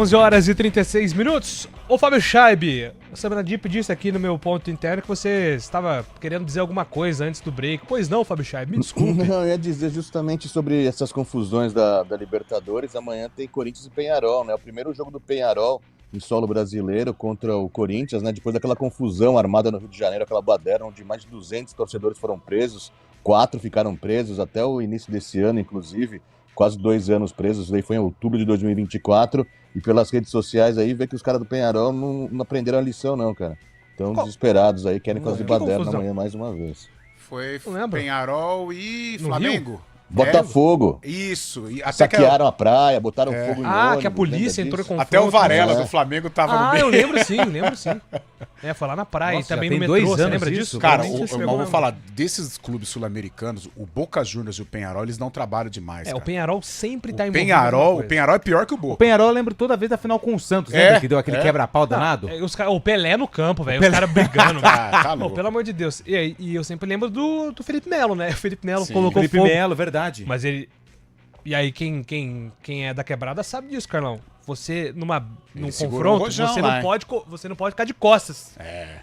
11 horas e 36 minutos. Ô Fábio Scheib, o Semana Deep disse aqui no meu ponto interno que você estava querendo dizer alguma coisa antes do break. Pois não, Fábio Scheib, me desculpe. Não, eu ia dizer justamente sobre essas confusões da Libertadores. Amanhã tem Corinthians e Peñarol, né? O primeiro jogo do Peñarol em solo brasileiro contra o Corinthians, né? Depois daquela confusão armada no Rio de Janeiro, aquela baderna onde mais de 200 torcedores foram presos, 4 ficaram presos até o início desse ano, inclusive. Quase 2 anos presos, isso daí foi em outubro de 2024, e pelas redes sociais aí, vê que os caras do Peñarol não aprenderam a lição não, cara. Estão desesperados aí, querem fazer baderna amanhã mais uma vez. Foi Peñarol e Flamengo. Botafogo. Isso. E até saquearam a praia, botaram fogo em ônibus. Que a polícia entrou em confronto. Até o Varela do Flamengo tava no meio. Eu lembro sim. Foi lá na praia. Nossa, e também já no tem metrô, 2 você anos lembra isso? disso? Cara, eu vou falar, desses clubes sul-americanos, o Boca Juniors e o Peñarol, eles não trabalham demais, cara. O Peñarol sempre tá envolvido. O Peñarol é pior que o Boca. O Peñarol eu lembro toda vez da final com o Santos, lembra que deu aquele quebra-pau danado? O Pelé no campo, velho. Os caras brigando. Tá louco. Pelo amor de Deus. E eu sempre lembro do Felipe Melo, né? O Felipe Melo colocou Felipe fogo. Melo, verdade. Mas ele... E aí, quem é da quebrada sabe disso, Carlão. Você, num confronto, você não pode ficar de costas.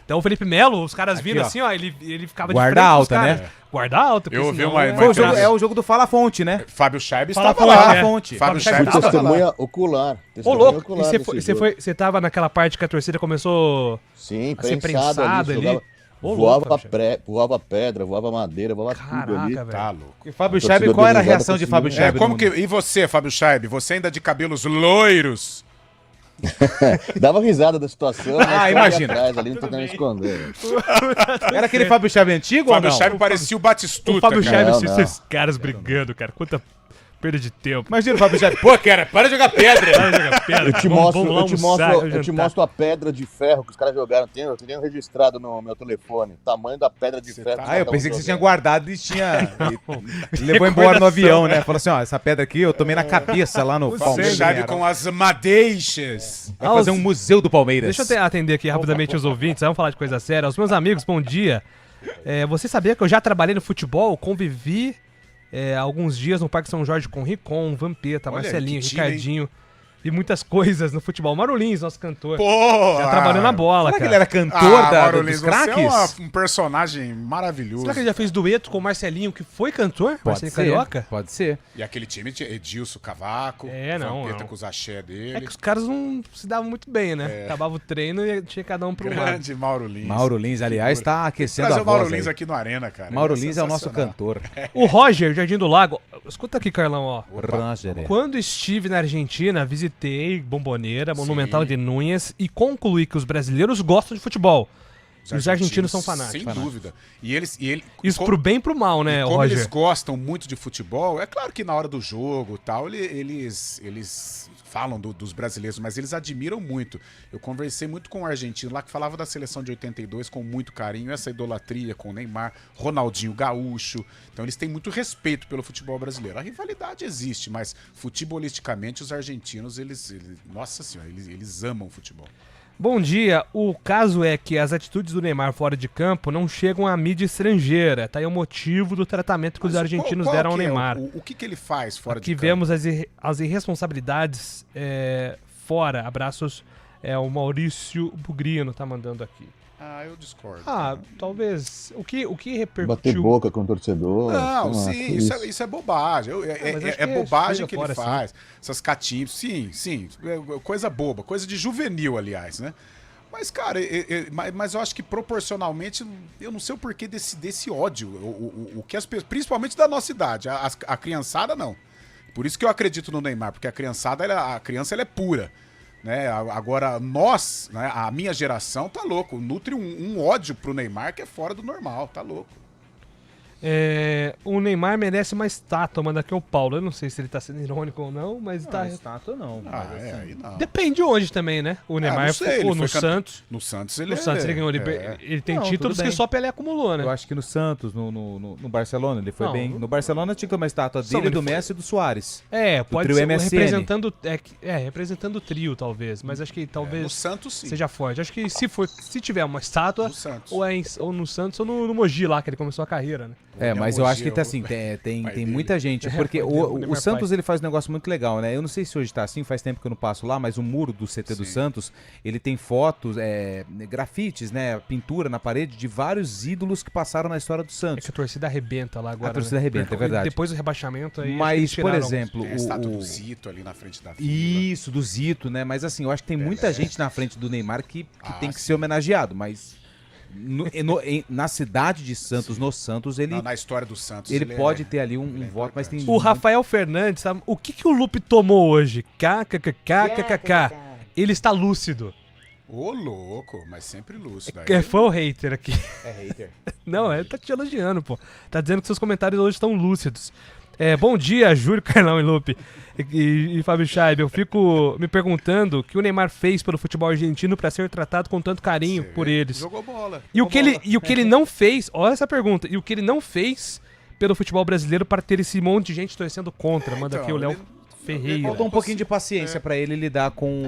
Então o Felipe Melo, os caras viram assim, ó, ele ficava de frente guarda alta, né? Guarda alta. Eu ouvi uma é o jogo do Fala Fonte, né? Fábio Scheib estava lá. Fábio Scheib testemunha ocular. Ô, louco, você tava naquela parte que a torcida começou a ser prensada ali? Voava pedra, voava madeira, voava tudo ali. Tá louco. E Fábio Scheib, qual era a reação de Fábio Scheib? E você, Fábio Scheib? Você ainda de cabelos loiros? Dava risada da situação, mas imagina. Atrás, ali, não tentando esconder. Era aquele Fábio Scheib antigo Fábio ou não? Scheib parecia o Batistuta. O Fábio Scheib, esses caras brigando, cara. Quanta perda de tempo. Imagina o Fábio Scheib. Pô, cara, para de jogar pedra. Eu te mostro a pedra de ferro que os caras jogaram. Eu tenho registrado no meu telefone. O tamanho da pedra de ferro. Eu pensei que você tinha guardado e tinha... levou embora no avião, né? Falou assim, ó, essa pedra aqui eu tomei na cabeça lá no Palmeiras. Scheib com as madeixas. Vai fazer um museu do Palmeiras. Deixa eu atender aqui rapidamente os ouvintes. Vamos falar de coisa séria. Os meus amigos, bom dia. Você sabia que eu já trabalhei no futebol? Convivi... alguns dias no Parque São Jorge com Ricon, Vampeta, Marcelinho, Ricardinho e muitas coisas no futebol. Marulins, nosso cantor. Já trabalhou na bola, será cara. que ele era cantor dos craques? Você é um personagem maravilhoso. Será que ele já fez dueto com o Marcelinho, que foi cantor? Marcelinho Carioca? Pode ser. E aquele time tinha Edilson Cavaco, Vampeta com os axé dele. É que os caras não se davam muito bem, né? Acabava o treino e tinha cada um pro lado. Grande Mauro Lins. Mauro Lins, aliás, tá aquecendo a voz. Trazer o Mauro Lins aqui no Arena, cara. Mauro Lins é o nosso cantor. O Roger, Jardim do Lago. Escuta aqui, Carlão, ó. Roger. Quando estive na Argentina, visitei Bombonera, Monumental de Núñez e concluí que os brasileiros gostam de futebol. E os argentinos são fanáticos. Sem dúvida. Isso pro bem e pro mal, né, como Roger? Eles gostam muito de futebol, é claro que na hora do jogo e tal, eles falam dos brasileiros, mas eles admiram muito. Eu conversei muito com um argentino lá que falava da seleção de 82 com muito carinho, essa idolatria com o Neymar, Ronaldinho Gaúcho. Então eles têm muito respeito pelo futebol brasileiro. A rivalidade existe, mas futebolisticamente os argentinos, nossa senhora, eles amam o futebol. Bom dia, o caso é que as atitudes do Neymar fora de campo não chegam à mídia estrangeira. Tá aí o motivo do tratamento que os argentinos deram ao Neymar. O que ele faz fora Aqui de campo? vemos as irresponsabilidades fora. Abraços, o Maurício Bugrino tá mandando aqui. Eu discordo. Talvez. O que repercutiu... Bater boca com o torcedor. Não, sim, isso é bobagem. É bobagem que ele faz. Assim. Essas catimos. Sim. Coisa boba. Coisa de juvenil, aliás, né? Mas, cara, mas eu acho que proporcionalmente, eu não sei o porquê desse ódio. O que as pessoas, principalmente da nossa idade. A criançada, não. Por isso que eu acredito no Neymar, porque a criança ela é pura. Né? Agora, nós, né, a minha geração, tá louco. Nutre um ódio pro Neymar que é fora do normal, tá louco. O Neymar merece uma estátua, manda aqui o Paulo. Eu não sei se ele tá sendo irônico ou não, mas tá. Estátua não. Aí não. Depende de onde também, né? O Neymar no Santos. No Santos ele ganhou. Ele tem títulos que só Pelé acumulou, né? Eu acho que no Santos, no Barcelona, ele foi bem. No Barcelona tinha uma estátua dele, do Messi e do Suárez. Pode ser representando o trio, talvez. Mas acho que talvez no Santos, sim. Seja forte. Acho que se tiver uma estátua, ou no Santos ou no Mogi lá, que ele começou a carreira, né? Mas eu acho que assim, tem muita gente, porque o Santos ele faz um negócio muito legal, né? Eu não sei se hoje tá assim, faz tempo que eu não passo lá, mas o muro do CT do Santos, ele tem fotos, grafites, né? Pintura na parede de vários ídolos que passaram na história do Santos. É que a torcida arrebenta lá agora. A torcida arrebenta, é verdade. Depois do rebaixamento aí. Mas, por exemplo, tem a estátua do Zito ali na frente da fila. Isso, do Zito, né? Mas assim, eu acho que tem muita gente na frente do Neymar que tem que ser homenageado, mas na cidade de Santos, no Santos, ele... Na história do Santos. Ele pode ter ali um voto, mas tem... O Rafael Fernandes, sabe? O que o Lupe tomou hoje? KKKKKK. Ele está lúcido. Ô, louco, mas sempre lúcido. É fã ou hater aqui? É hater. Não, ele tá te elogiando, pô. Tá dizendo que seus comentários hoje estão lúcidos. Bom dia, Júlio, Carlão e Lupe e Fábio Scheib. Eu fico me perguntando o que o Neymar fez pelo futebol argentino para ser tratado com tanto carinho por eles. Jogou bola. E o que ele não fez, olha essa pergunta, e o que ele não fez pelo futebol brasileiro para ter esse monte de gente torcendo contra. Manda aqui o Léo Ferreira. Faltou um pouquinho de paciência pra ele lidar com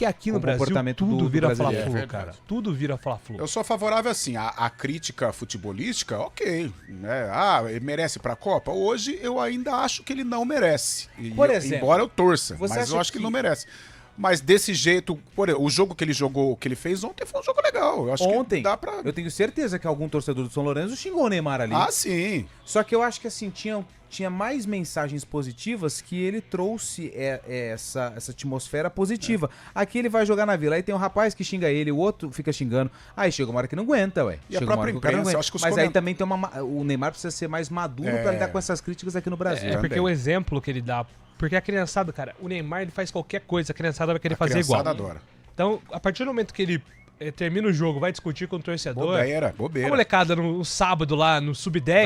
aqui no Brasil comportamento tudo vira brasileiro. Fla-Flu, cara. Tudo vira Fla-Flu. Eu sou favorável assim, a crítica futebolística, ok, né? Ele merece pra Copa? Hoje eu ainda acho que ele não merece. Por exemplo, embora eu torça, mas eu acho que ele não merece. Mas desse jeito, o jogo que ele jogou, que ele fez ontem foi um jogo legal. Eu acho que dá pra... Eu tenho certeza que algum torcedor do São Lourenço xingou o Neymar ali. Ah, sim. Só que eu acho que assim, tinha mais mensagens positivas que ele trouxe essa atmosfera positiva. Aqui ele vai jogar na Vila, aí tem um rapaz que xinga ele, o outro fica xingando. Aí chega uma hora que não aguenta, ué. E a própria imprensa, eu acho que Mas aí também tem o Neymar precisa ser mais maduro pra lidar com essas críticas aqui no Brasil. Porque o exemplo que ele dá... Porque a criançada, cara, o Neymar ele faz qualquer coisa, a criançada vai querer fazer igual. A criançada adora. Então, a partir do momento que ele termina o jogo, vai discutir com o torcedor... Bobeira. A molecada no sábado lá, no Sub-10...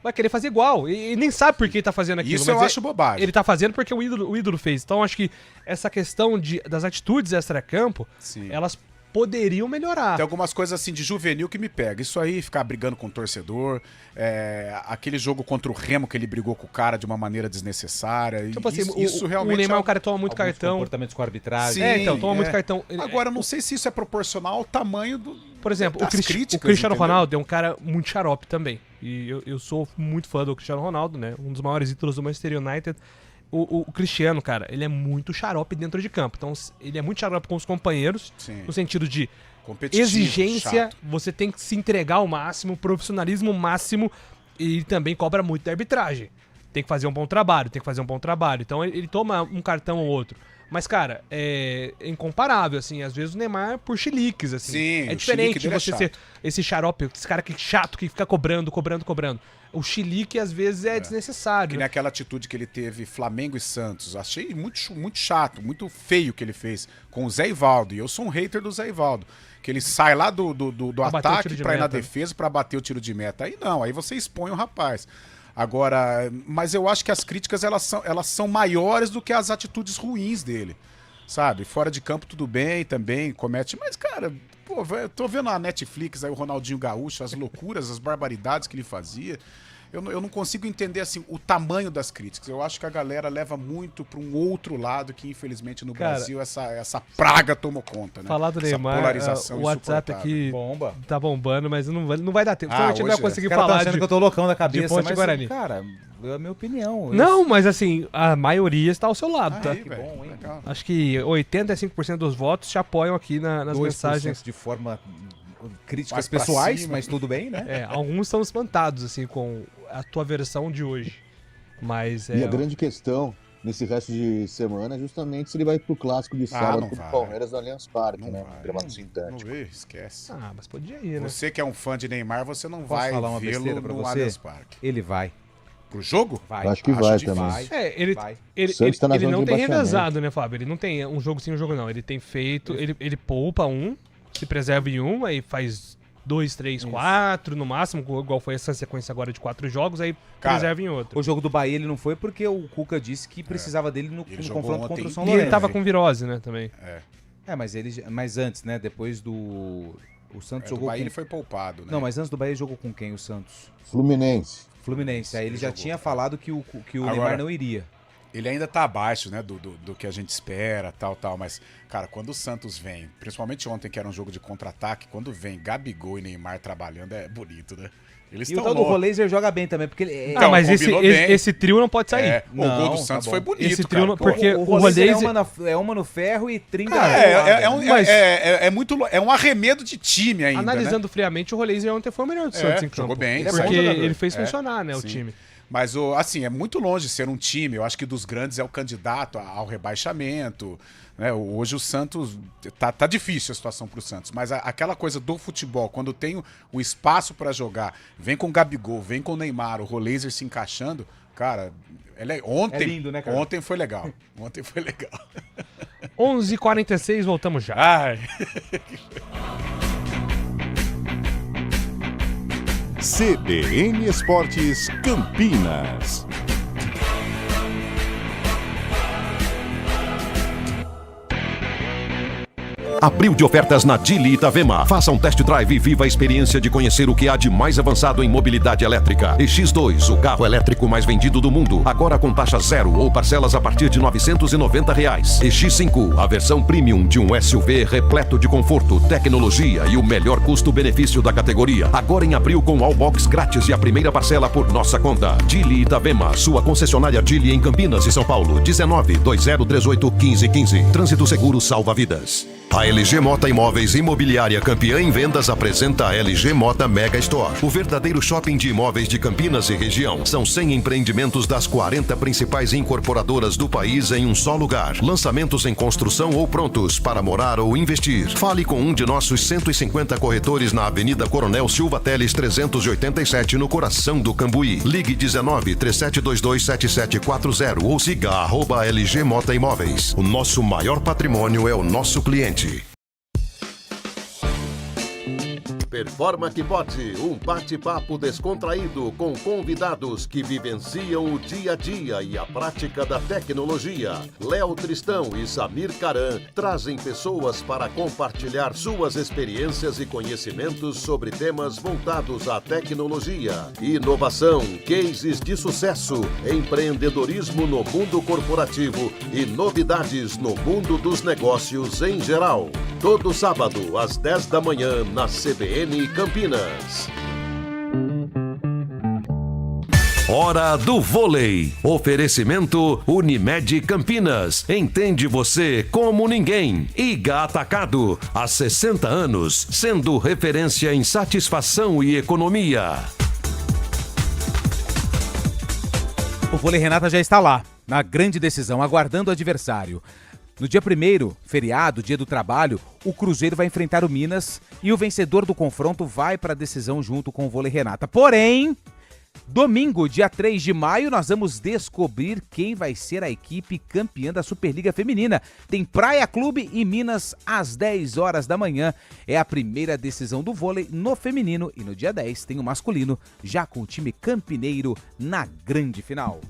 Vai querer fazer igual. E nem sabe por que ele tá fazendo aquilo. Isso eu acho bobagem. Ele tá fazendo porque o ídolo fez. Então, acho que essa questão das atitudes extra-campo, elas poderiam melhorar. Tem algumas coisas assim de juvenil que me pega. Isso aí, ficar brigando com o torcedor, aquele jogo contra o Remo que ele brigou com o cara de uma maneira desnecessária. Tipo assim, isso realmente o Neymar é um cara que toma muito cartão. Comportamentos com a arbitragem. Então, toma muito cartão. Agora, não sei se isso é proporcional ao tamanho do... Por exemplo, o Cristiano entendeu? Ronaldo é um cara muito xarope também. E eu sou muito fã do Cristiano Ronaldo, né? Um dos maiores ídolos do Manchester United. O Cristiano, cara, ele é muito xarope dentro de campo. Então, ele é muito xarope com os companheiros, no sentido de exigência, chato. Você tem que se entregar ao máximo, profissionalismo máximo, e também cobra muito da arbitragem. Tem que fazer um bom trabalho. Então, ele toma um cartão ou outro. Mas, cara, é incomparável, assim. Às vezes o Neymar por chiliques, assim. Sim, é diferente de você ser esse xarope, esse cara que chato, que fica cobrando. O chilique, às vezes, é desnecessário. Que nem aquela atitude que ele teve Flamengo e Santos. Achei muito chato, muito feio que ele fez com o Zé Ivaldo. E eu sou um hater do Zé Ivaldo. Que ele sai lá do ataque pra ir na defesa pra bater o tiro de meta. Aí não, aí você expõe o rapaz. Agora, mas eu acho que as críticas elas são maiores do que as atitudes ruins dele, sabe? Fora de campo tudo bem também, comete... Mas, cara, pô, eu tô vendo na Netflix aí o Ronaldinho Gaúcho, as loucuras, as barbaridades que ele fazia. Eu não consigo entender, assim, o tamanho das críticas. Eu acho que a galera leva muito para um outro lado que, infelizmente, no Brasil, essa praga tomou conta, né? Falar do Neymar, polarização o WhatsApp aqui tá bombando, mas não vai dar tempo. A gente não vai conseguir falar falar achando que eu tô loucão da cabeça, de Ponte Guarani. Cara, é a minha opinião. Não, mas assim, a maioria está ao seu lado, tá? Que bom, hein? Legal. Acho que 85% dos votos te apoiam aqui nas mensagens. De forma... críticas pessoais, mas tudo bem, né? Alguns estão espantados, assim, com a tua versão de hoje. Mas E a grande questão nesse resto de semana é justamente se ele vai pro clássico de sábado contra o Palmeiras no Allianz Parque, né? Gramado sintético. Não esquece. Mas podia ir, né? Você que é um fã de Neymar, você não vai vê-lo no Allianz Parque. Ele vai. Pro jogo? Vai. Acho que vai também. Ele não tem revezado, né, Fábio? Ele não tem um jogo sim, um jogo não. Ele tem feito... Ele poupa se preserva em aí faz 2, 3, 4 no máximo, igual foi essa sequência agora de 4 jogos, aí preserva em outro. O jogo do Bahia ele não foi porque o Cuca disse que precisava dele no confronto contra o São E Lourenço. ele tava com virose, né, também. Mas antes, né, depois do... O Santos jogou do Bahia com... ele foi poupado, né? Não, mas antes do Bahia jogou com quem o Santos? Fluminense. Aí ele já tinha falado que o Neymar não iria. Ele ainda tá abaixo, né, do que a gente espera, tal, mas, cara, quando o Santos vem, principalmente ontem, que era um jogo de contra-ataque, quando vem Gabigol e Neymar trabalhando, é bonito, né? Eles e o tal do Roleiser joga bem também, porque ele... Então, mas esse trio não pode sair. O gol do Santos foi bonito, esse trio cara. Porque o Roleiser é uma no ferro e 30... É um arremedo de time ainda, analisando friamente, o Roleiser ontem foi o melhor do Santos em campo. Jogou bem. Porque ele fez funcionar, né, o time. Mas, assim, é muito longe de ser um time. Eu acho que dos grandes é o candidato ao rebaixamento. Né? Hoje o Santos... Tá difícil a situação pro Santos. Mas aquela coisa do futebol, quando tem o espaço para jogar, vem com o Gabigol, vem com o Neymar, o Roleiser se encaixando, cara... Ontem, é lindo, né, cara? Ontem foi legal. 11h46, voltamos já. Ai... CBN Esportes Campinas. Abril de ofertas na Dili Itavema. Faça um test drive e viva a experiência de conhecer o que há de mais avançado em mobilidade elétrica. X2, o carro elétrico mais vendido do mundo. Agora com taxa zero ou parcelas a partir de R$ 990. E X5, a versão premium de um SUV repleto de conforto, tecnologia e o melhor custo-benefício da categoria. Agora em abril com Allbox grátis e a primeira parcela por nossa conta. Dili Itavema, sua concessionária Dili em Campinas e São Paulo. 19-2038-1515. Trânsito seguro salva vidas. A LG Mota Imóveis Imobiliária campeã em vendas apresenta a LG Mota Mega Store, o verdadeiro shopping de imóveis de Campinas e região. São 100 empreendimentos das 40 principais incorporadoras do país em um só lugar. Lançamentos em construção ou prontos para morar ou investir. Fale com um de nossos 150 corretores na Avenida Coronel Silva Teles 387, no coração do Cambuí. Ligue 19-3722-7740 ou siga @LG Mota Imóveis. O nosso maior patrimônio é o nosso cliente. Performa que pode, um bate-papo descontraído com convidados que vivenciam o dia a dia e a prática da tecnologia. Léo Tristão e Samir Caran trazem pessoas para compartilhar suas experiências e conhecimentos sobre temas voltados à tecnologia, inovação, cases de sucesso, empreendedorismo no mundo corporativo e novidades no mundo dos negócios em geral. Todo sábado, às 10 da manhã, na CBN Campinas. Hora do vôlei. Oferecimento Unimed Campinas. Entende você como ninguém. Iga Atacado. Há 60 anos, sendo referência em satisfação e economia. O Vôlei Renata já está lá, na grande decisão, aguardando o adversário. No dia 1º, feriado, dia do trabalho, o Cruzeiro vai enfrentar o Minas e o vencedor do confronto vai para a decisão junto com o Vôlei Renata. Porém, domingo, dia 3 de maio, nós vamos descobrir quem vai ser a equipe campeã da Superliga Feminina. Tem Praia Clube e Minas às 10 horas da manhã. É a primeira decisão do vôlei no feminino e no dia 10 tem o masculino, já com o time campineiro na grande final.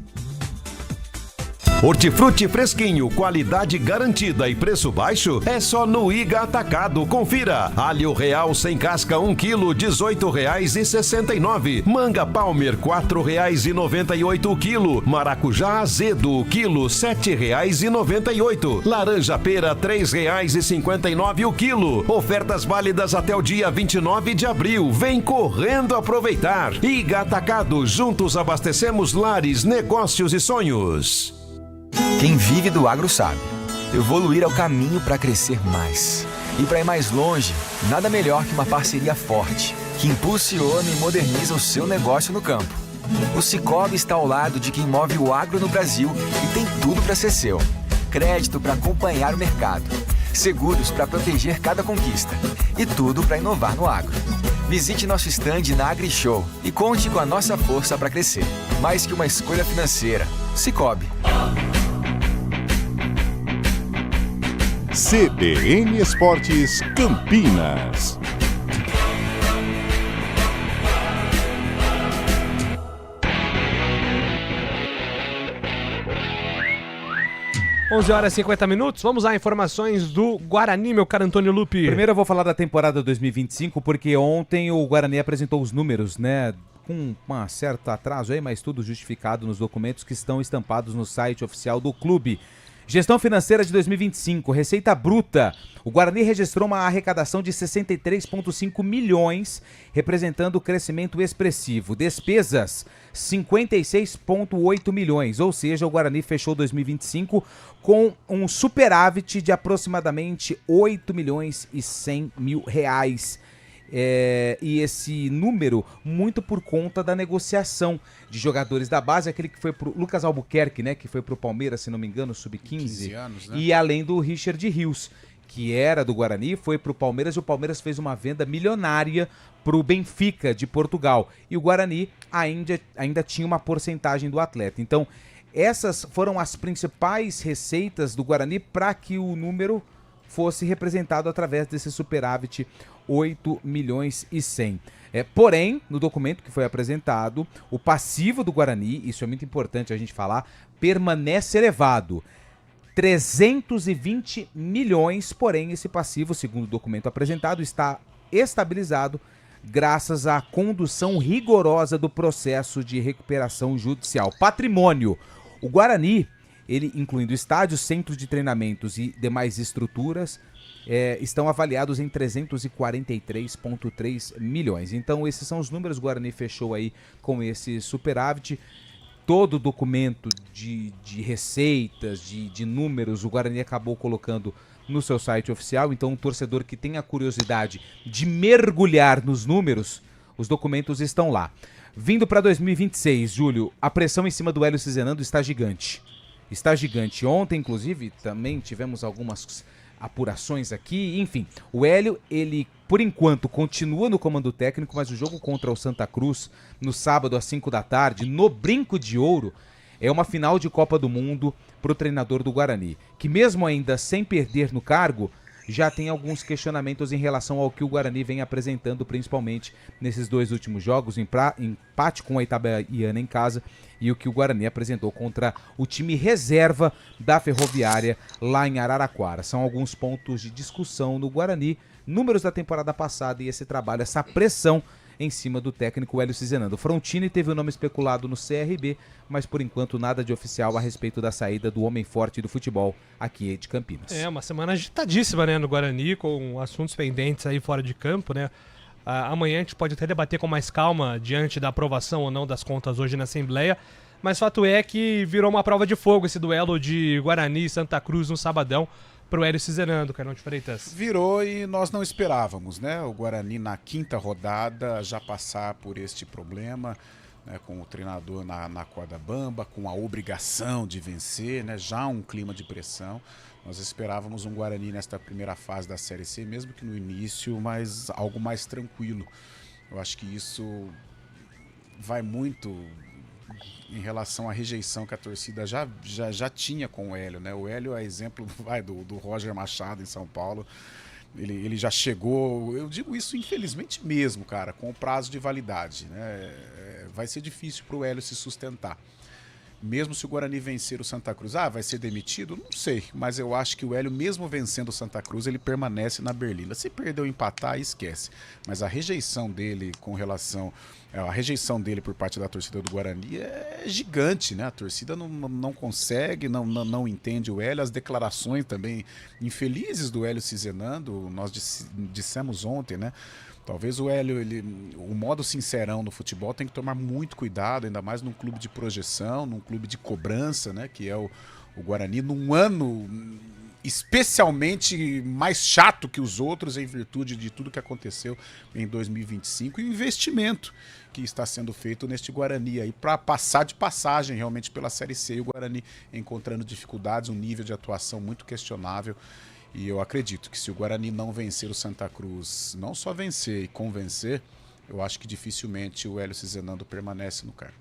Hortifruti fresquinho, qualidade garantida e preço baixo é só no Iga Atacado. Confira. Alho real sem casca 1 kg, R$18,69. Manga Palmer, R$4,98 o quilo. Maracujá azedo, quilo, R$7,98. Laranja pera, R$3,59 o quilo. Ofertas válidas até o dia 29 de abril. Vem correndo aproveitar. Iga Atacado, juntos abastecemos lares, negócios e sonhos. Quem vive do agro sabe. Evoluir é o caminho para crescer mais. E para ir mais longe, nada melhor que uma parceria forte, que impulsiona e moderniza o seu negócio no campo. O Sicoob está ao lado de quem move o agro no Brasil e tem tudo para ser seu. Crédito para acompanhar o mercado. Seguros para proteger cada conquista. E tudo para inovar no agro. Visite nosso stand na AgriShow e conte com a nossa força para crescer. Mais que uma escolha financeira. Sicoob. CBN Esportes Campinas. Onze horas e 50 minutos, vamos a informações do Guarani, meu caro Antônio Lupi. Primeiro eu vou falar da temporada 2025, porque ontem o Guarani apresentou os números, né, com um certo atraso aí, mas tudo justificado nos documentos que estão estampados no site oficial do clube. Gestão financeira de 2025, receita bruta. O Guarani registrou uma arrecadação de 63,5 milhões, representando crescimento expressivo. Despesas, 56,8 milhões, ou seja, o Guarani fechou 2025 com um superávit de aproximadamente 8 milhões e 100 mil reais. E esse número muito por conta da negociação de jogadores da base, aquele que foi pro Lucas Albuquerque, né, que foi pro Palmeiras, se não me engano, sub-15, 15 anos, né? E além do Richard Rios, que era do Guarani, foi pro Palmeiras, e o Palmeiras fez uma venda milionária pro Benfica de Portugal, e o Guarani ainda tinha uma porcentagem do atleta. Então essas foram as principais receitas do Guarani para que o número fosse representado através desse superávit 8 milhões e 100. Porém, no documento que foi apresentado, o passivo do Guarani, isso é muito importante a gente falar, permanece elevado. 320 milhões, porém esse passivo, segundo o documento apresentado, está estabilizado graças à condução rigorosa do processo de recuperação judicial. Patrimônio. O Guarani, ele incluindo estádios, centros de treinamentos e demais estruturas, estão avaliados em 343,3 milhões. Então esses são os números. O Guarani fechou aí com esse superávit. Todo o documento de receitas, de números, o Guarani acabou colocando no seu site oficial. Então um torcedor que tem a curiosidade de mergulhar nos números, os documentos estão lá. Vindo para 2026, Júlio, a pressão em cima do Hélio Cizenando está gigante. Está gigante. Ontem, inclusive, também tivemos algumas apurações aqui. Enfim, o Hélio, ele, por enquanto, continua no comando técnico, mas o jogo contra o Santa Cruz, no sábado às 5 da tarde, no Brinco de Ouro, é uma final de Copa do Mundo para o treinador do Guarani, que mesmo ainda sem perder no cargo, já tem alguns questionamentos em relação ao que o Guarani vem apresentando, principalmente nesses 2 últimos jogos, empate com a Itabaiana em casa e o que o Guarani apresentou contra o time reserva da Ferroviária lá em Araraquara. São alguns pontos de discussão no Guarani, números da temporada passada e esse trabalho, essa pressão em cima do técnico Hélio Cizenando. Frontini teve o nome especulado no CRB, mas por enquanto nada de oficial a respeito da saída do homem forte do futebol aqui de Campinas. Uma semana agitadíssima, né, no Guarani, com assuntos pendentes aí fora de campo, né? Amanhã a gente pode até debater com mais calma diante da aprovação ou não das contas hoje na Assembleia, mas fato é que virou uma prova de fogo esse duelo de Guarani e Santa Cruz no sabadão pro Hélio Cizenando, Carlão de Freitas. Virou e nós não esperávamos, né? O Guarani na 5ª rodada já passar por este problema, né? Com o treinador na corda bamba, com a obrigação de vencer, né? Já um clima de pressão. Nós esperávamos um Guarani nesta primeira fase da Série C, mesmo que no início, mas algo mais tranquilo. Eu acho que isso vai muito em relação à rejeição que a torcida já tinha com o Hélio, né? O Hélio é exemplo do Roger Machado em São Paulo. Ele já chegou, eu digo isso infelizmente mesmo, cara, com o prazo de validade, né? Vai ser difícil para o Hélio se sustentar. Mesmo se o Guarani vencer o Santa Cruz, vai ser demitido? Não sei, mas eu acho que o Hélio, mesmo vencendo o Santa Cruz, ele permanece na berlinda. Se perder ou empatar, esquece. Mas a rejeição dele por parte da torcida do Guarani é gigante, né? A torcida não consegue, não entende o Hélio. As declarações também infelizes do Hélio Cizenando, nós dissemos ontem, né? Talvez o Hélio, o modo sincerão no futebol tem que tomar muito cuidado, ainda mais num clube de projeção, num clube de cobrança, né? Que é o Guarani, num ano especialmente mais chato que os outros em virtude de tudo que aconteceu em 2025 e o investimento que está sendo feito neste Guarani aí para passar de passagem realmente pela Série C, e o Guarani encontrando dificuldades, um nível de atuação muito questionável. E eu acredito que se o Guarani não vencer o Santa Cruz, não só vencer e convencer, eu acho que dificilmente o Hélio Cizenando permanece no cargo.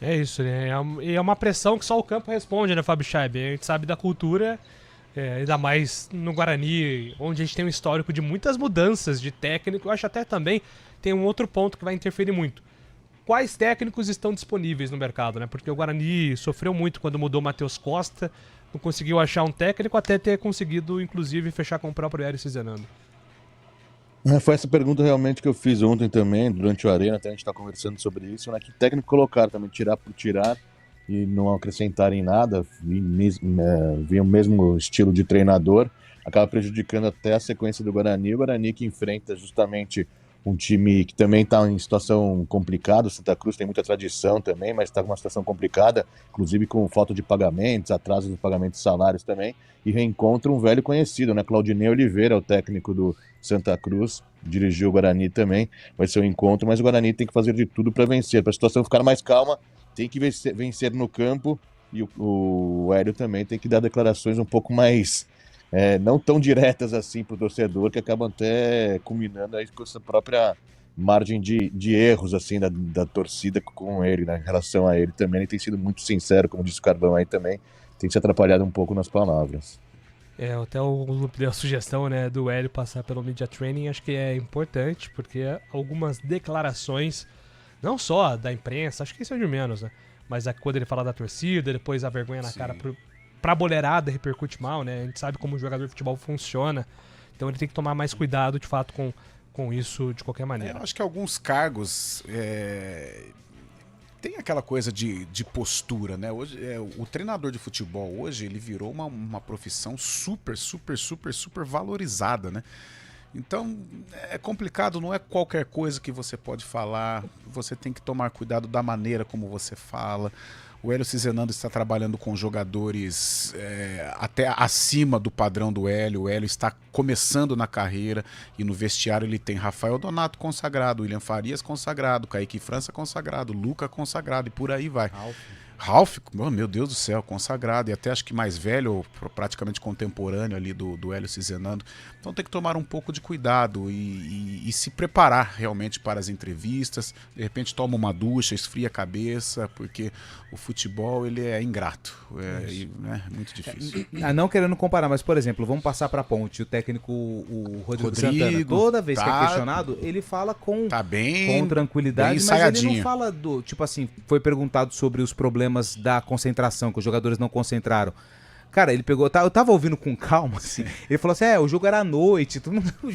É isso, né? E é uma pressão que só o campo responde, né, Fábio Scheib? A gente sabe da cultura, ainda mais no Guarani, onde a gente tem um histórico de muitas mudanças de técnico. Eu acho até também tem um outro ponto que vai interferir muito. Quais técnicos estão disponíveis no mercado, né? Porque o Guarani sofreu muito quando mudou o Matheus Costa, não conseguiu achar um técnico até ter conseguido, inclusive, fechar com o próprio Hélio Cizenando. Foi essa pergunta realmente que eu fiz ontem também, durante o Arena, até a gente está conversando sobre isso, né? Que técnico colocar também, tirar por tirar e não acrescentarem nada, vir o mesmo estilo de treinador, acaba prejudicando até a sequência do Guarani. O Guarani que enfrenta justamente um time que também está em situação complicada. O Santa Cruz tem muita tradição também, mas está com uma situação complicada, inclusive com falta de pagamentos, atraso do pagamento de salários também, e reencontra um velho conhecido, né? Claudinei Oliveira, o técnico do Santa Cruz, dirigiu o Guarani também, vai ser um encontro, mas o Guarani tem que fazer de tudo para vencer, para a situação ficar mais calma, tem que vencer no campo, e o Hélio também tem que dar declarações um pouco mais... não tão diretas assim para o torcedor, que acabam até culminando aí com essa própria margem de erros assim da torcida com ele, né, em relação a ele também. Ele tem sido muito sincero, como disse o Carvão aí também, tem se atrapalhado um pouco nas palavras. Até o Lupe deu a sugestão, né, do Hélio passar pelo Media Training, acho que é importante, porque algumas declarações, não só da imprensa, acho que isso é de menos, né, mas quando ele fala da torcida, depois a vergonha na cara pra boleirada repercute mal, né? A gente sabe como o jogador de futebol funciona, então ele tem que tomar mais cuidado, de fato, com isso de qualquer maneira. Eu acho que alguns cargos tem aquela coisa de postura, né? Hoje, o treinador de futebol hoje, ele virou uma profissão super valorizada, né? Então, é complicado, não é qualquer coisa que você pode falar, você tem que tomar cuidado da maneira como você fala. O Hélio Cizenando está trabalhando com jogadores até acima do padrão do Hélio. O Hélio está começando na carreira e no vestiário ele tem Rafael Donato consagrado, William Farias consagrado, Kaique França consagrado, Luca consagrado e por aí vai. Ralf, meu Deus do céu, consagrado, e até acho que mais velho, praticamente contemporâneo ali do Hélio Cizenando. Então tem que tomar um pouco de cuidado e se preparar realmente para as entrevistas. De repente toma uma ducha, esfria a cabeça, porque o futebol ele é ingrato, né? Muito difícil. Não querendo comparar, mas por exemplo, vamos passar para a Ponte, o técnico o Rodrigo Santana, toda vez que é questionado, ele fala com tranquilidade, mas ele não fala tipo assim, foi perguntado sobre os problemas da concentração, que os jogadores não concentraram. Cara, ele pegou... Eu tava ouvindo com calma, assim. Ele falou assim, o jogo era à noite. O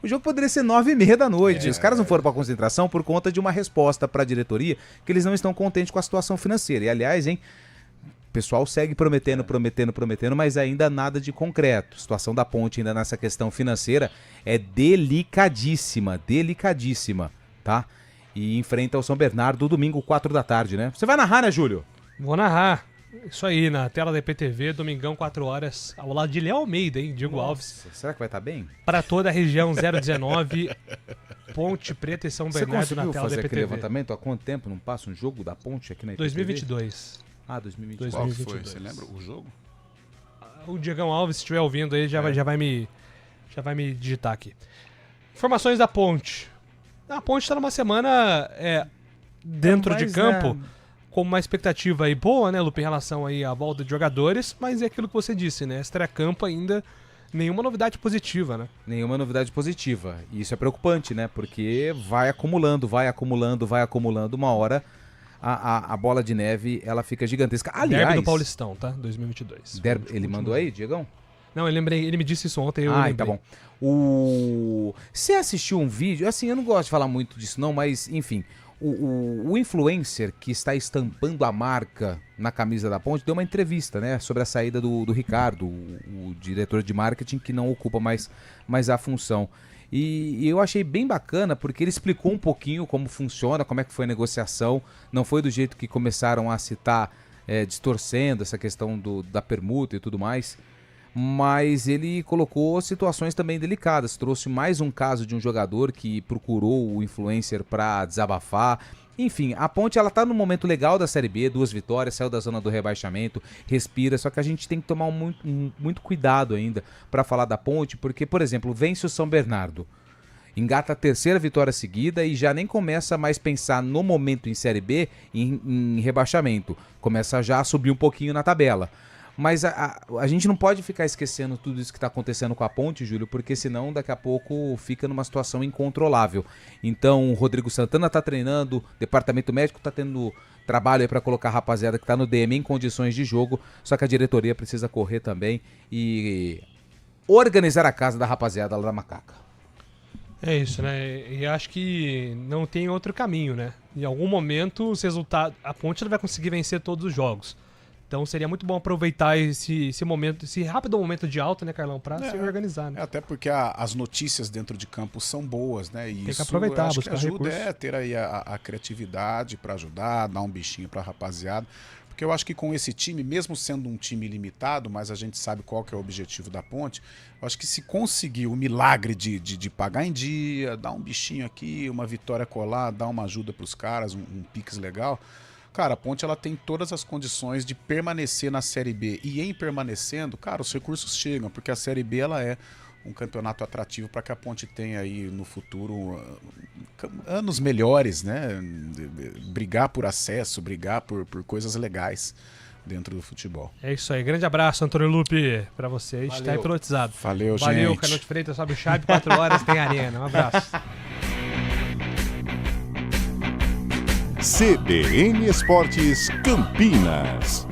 jogo poderia ser 9h30 da noite. Os caras não foram pra concentração por conta de uma resposta pra diretoria que eles não estão contentes com a situação financeira. E, aliás, o pessoal segue prometendo, mas ainda nada de concreto. A situação da Ponte ainda nessa questão financeira é delicadíssima, tá? E enfrenta o São Bernardo domingo, 4h, né? Você vai narrar, né, Júlio? Vou narrar. Isso aí, na tela da IPTV, domingão, 4h, ao lado de Léo Almeida, hein? Diego Alves. Será que vai estar bem? Para toda a região 019, Ponte Preta e São Bernardo na tela da IPTV. Você conseguiu fazer aquele levantamento? Há quanto tempo não passa um jogo da Ponte aqui na IPTV? 2022. 2022. Qual foi? Você lembra o jogo? O Diegão Alves, se estiver ouvindo aí, já vai me digitar aqui. Informações da Ponte. A Ponte está numa semana dentro de campo com uma expectativa aí boa, né, Lupe, em relação aí à volta de jogadores, mas é aquilo que você disse, né, extra-campo ainda nenhuma novidade positiva, né? Nenhuma novidade positiva, e isso é preocupante, né, porque vai acumulando, uma hora a bola de neve, ela fica gigantesca. Aliás... Derby do Paulistão, tá? 2022. Ele mandou aí, Diegão? Não, ele me disse isso ontem, eu lembrei. Tá bom. Você assistiu um vídeo, assim, eu não gosto de falar muito disso não, mas enfim, o influencer que está estampando a marca na camisa da Ponte deu uma entrevista, né, sobre a saída do Ricardo, o diretor de marketing que não ocupa mais a função. E eu achei bem bacana porque ele explicou um pouquinho como funciona, como é que foi a negociação, não foi do jeito que começaram a citar, distorcendo essa questão da permuta e tudo mais. Mas ele colocou situações também delicadas, trouxe mais um caso de um jogador que procurou o influencer para desabafar. Enfim, a Ponte ela tá num momento legal da Série B, 2 vitórias, saiu da zona do rebaixamento, respira, só que a gente tem que tomar muito cuidado ainda para falar da Ponte, porque, por exemplo, vence o São Bernardo, engata a 3ª vitória seguida e já nem começa mais pensar no momento em Série B em rebaixamento, começa já a subir um pouquinho na tabela. Mas a gente não pode ficar esquecendo tudo isso que está acontecendo com a Ponte, Júlio, porque senão daqui a pouco fica numa situação incontrolável. Então o Rodrigo Santana está treinando, o departamento médico está tendo trabalho aí para colocar a rapaziada que está no DM em condições de jogo, só que a diretoria precisa correr também e organizar a casa da rapaziada lá da Macaca. É isso, né? E acho que não tem outro caminho, né? Em algum momento, os resultados, a Ponte vai conseguir vencer todos os jogos. Então seria muito bom aproveitar esse momento, esse rápido momento de alta, né, Carlão, para se organizar. Né? Até porque as notícias dentro de campo são boas, né? E tem que aproveitar, acho buscar que ajuda recursos. ter aí a criatividade para ajudar, dar um bichinho para a rapaziada. Porque eu acho que com esse time, mesmo sendo um time limitado, mas a gente sabe qual que é o objetivo da Ponte, eu acho que se conseguir o milagre de pagar em dia, dar um bichinho aqui, uma vitória colar, dar uma ajuda para os caras, um pix legal, cara, a Ponte ela tem todas as condições de permanecer na Série B. E em permanecendo, cara, os recursos chegam, porque a Série B ela é um campeonato atrativo para que a Ponte tenha aí no futuro anos melhores, né? Brigar por acesso, brigar por coisas legais dentro do futebol. É isso aí. Grande abraço, Antônio Lupe, para você. A gente está hipnotizado. Valeu, gente. Valeu, Canute Freitas, sobe o chave, 4 horas tem arena. Um abraço. CBN Esportes Campinas.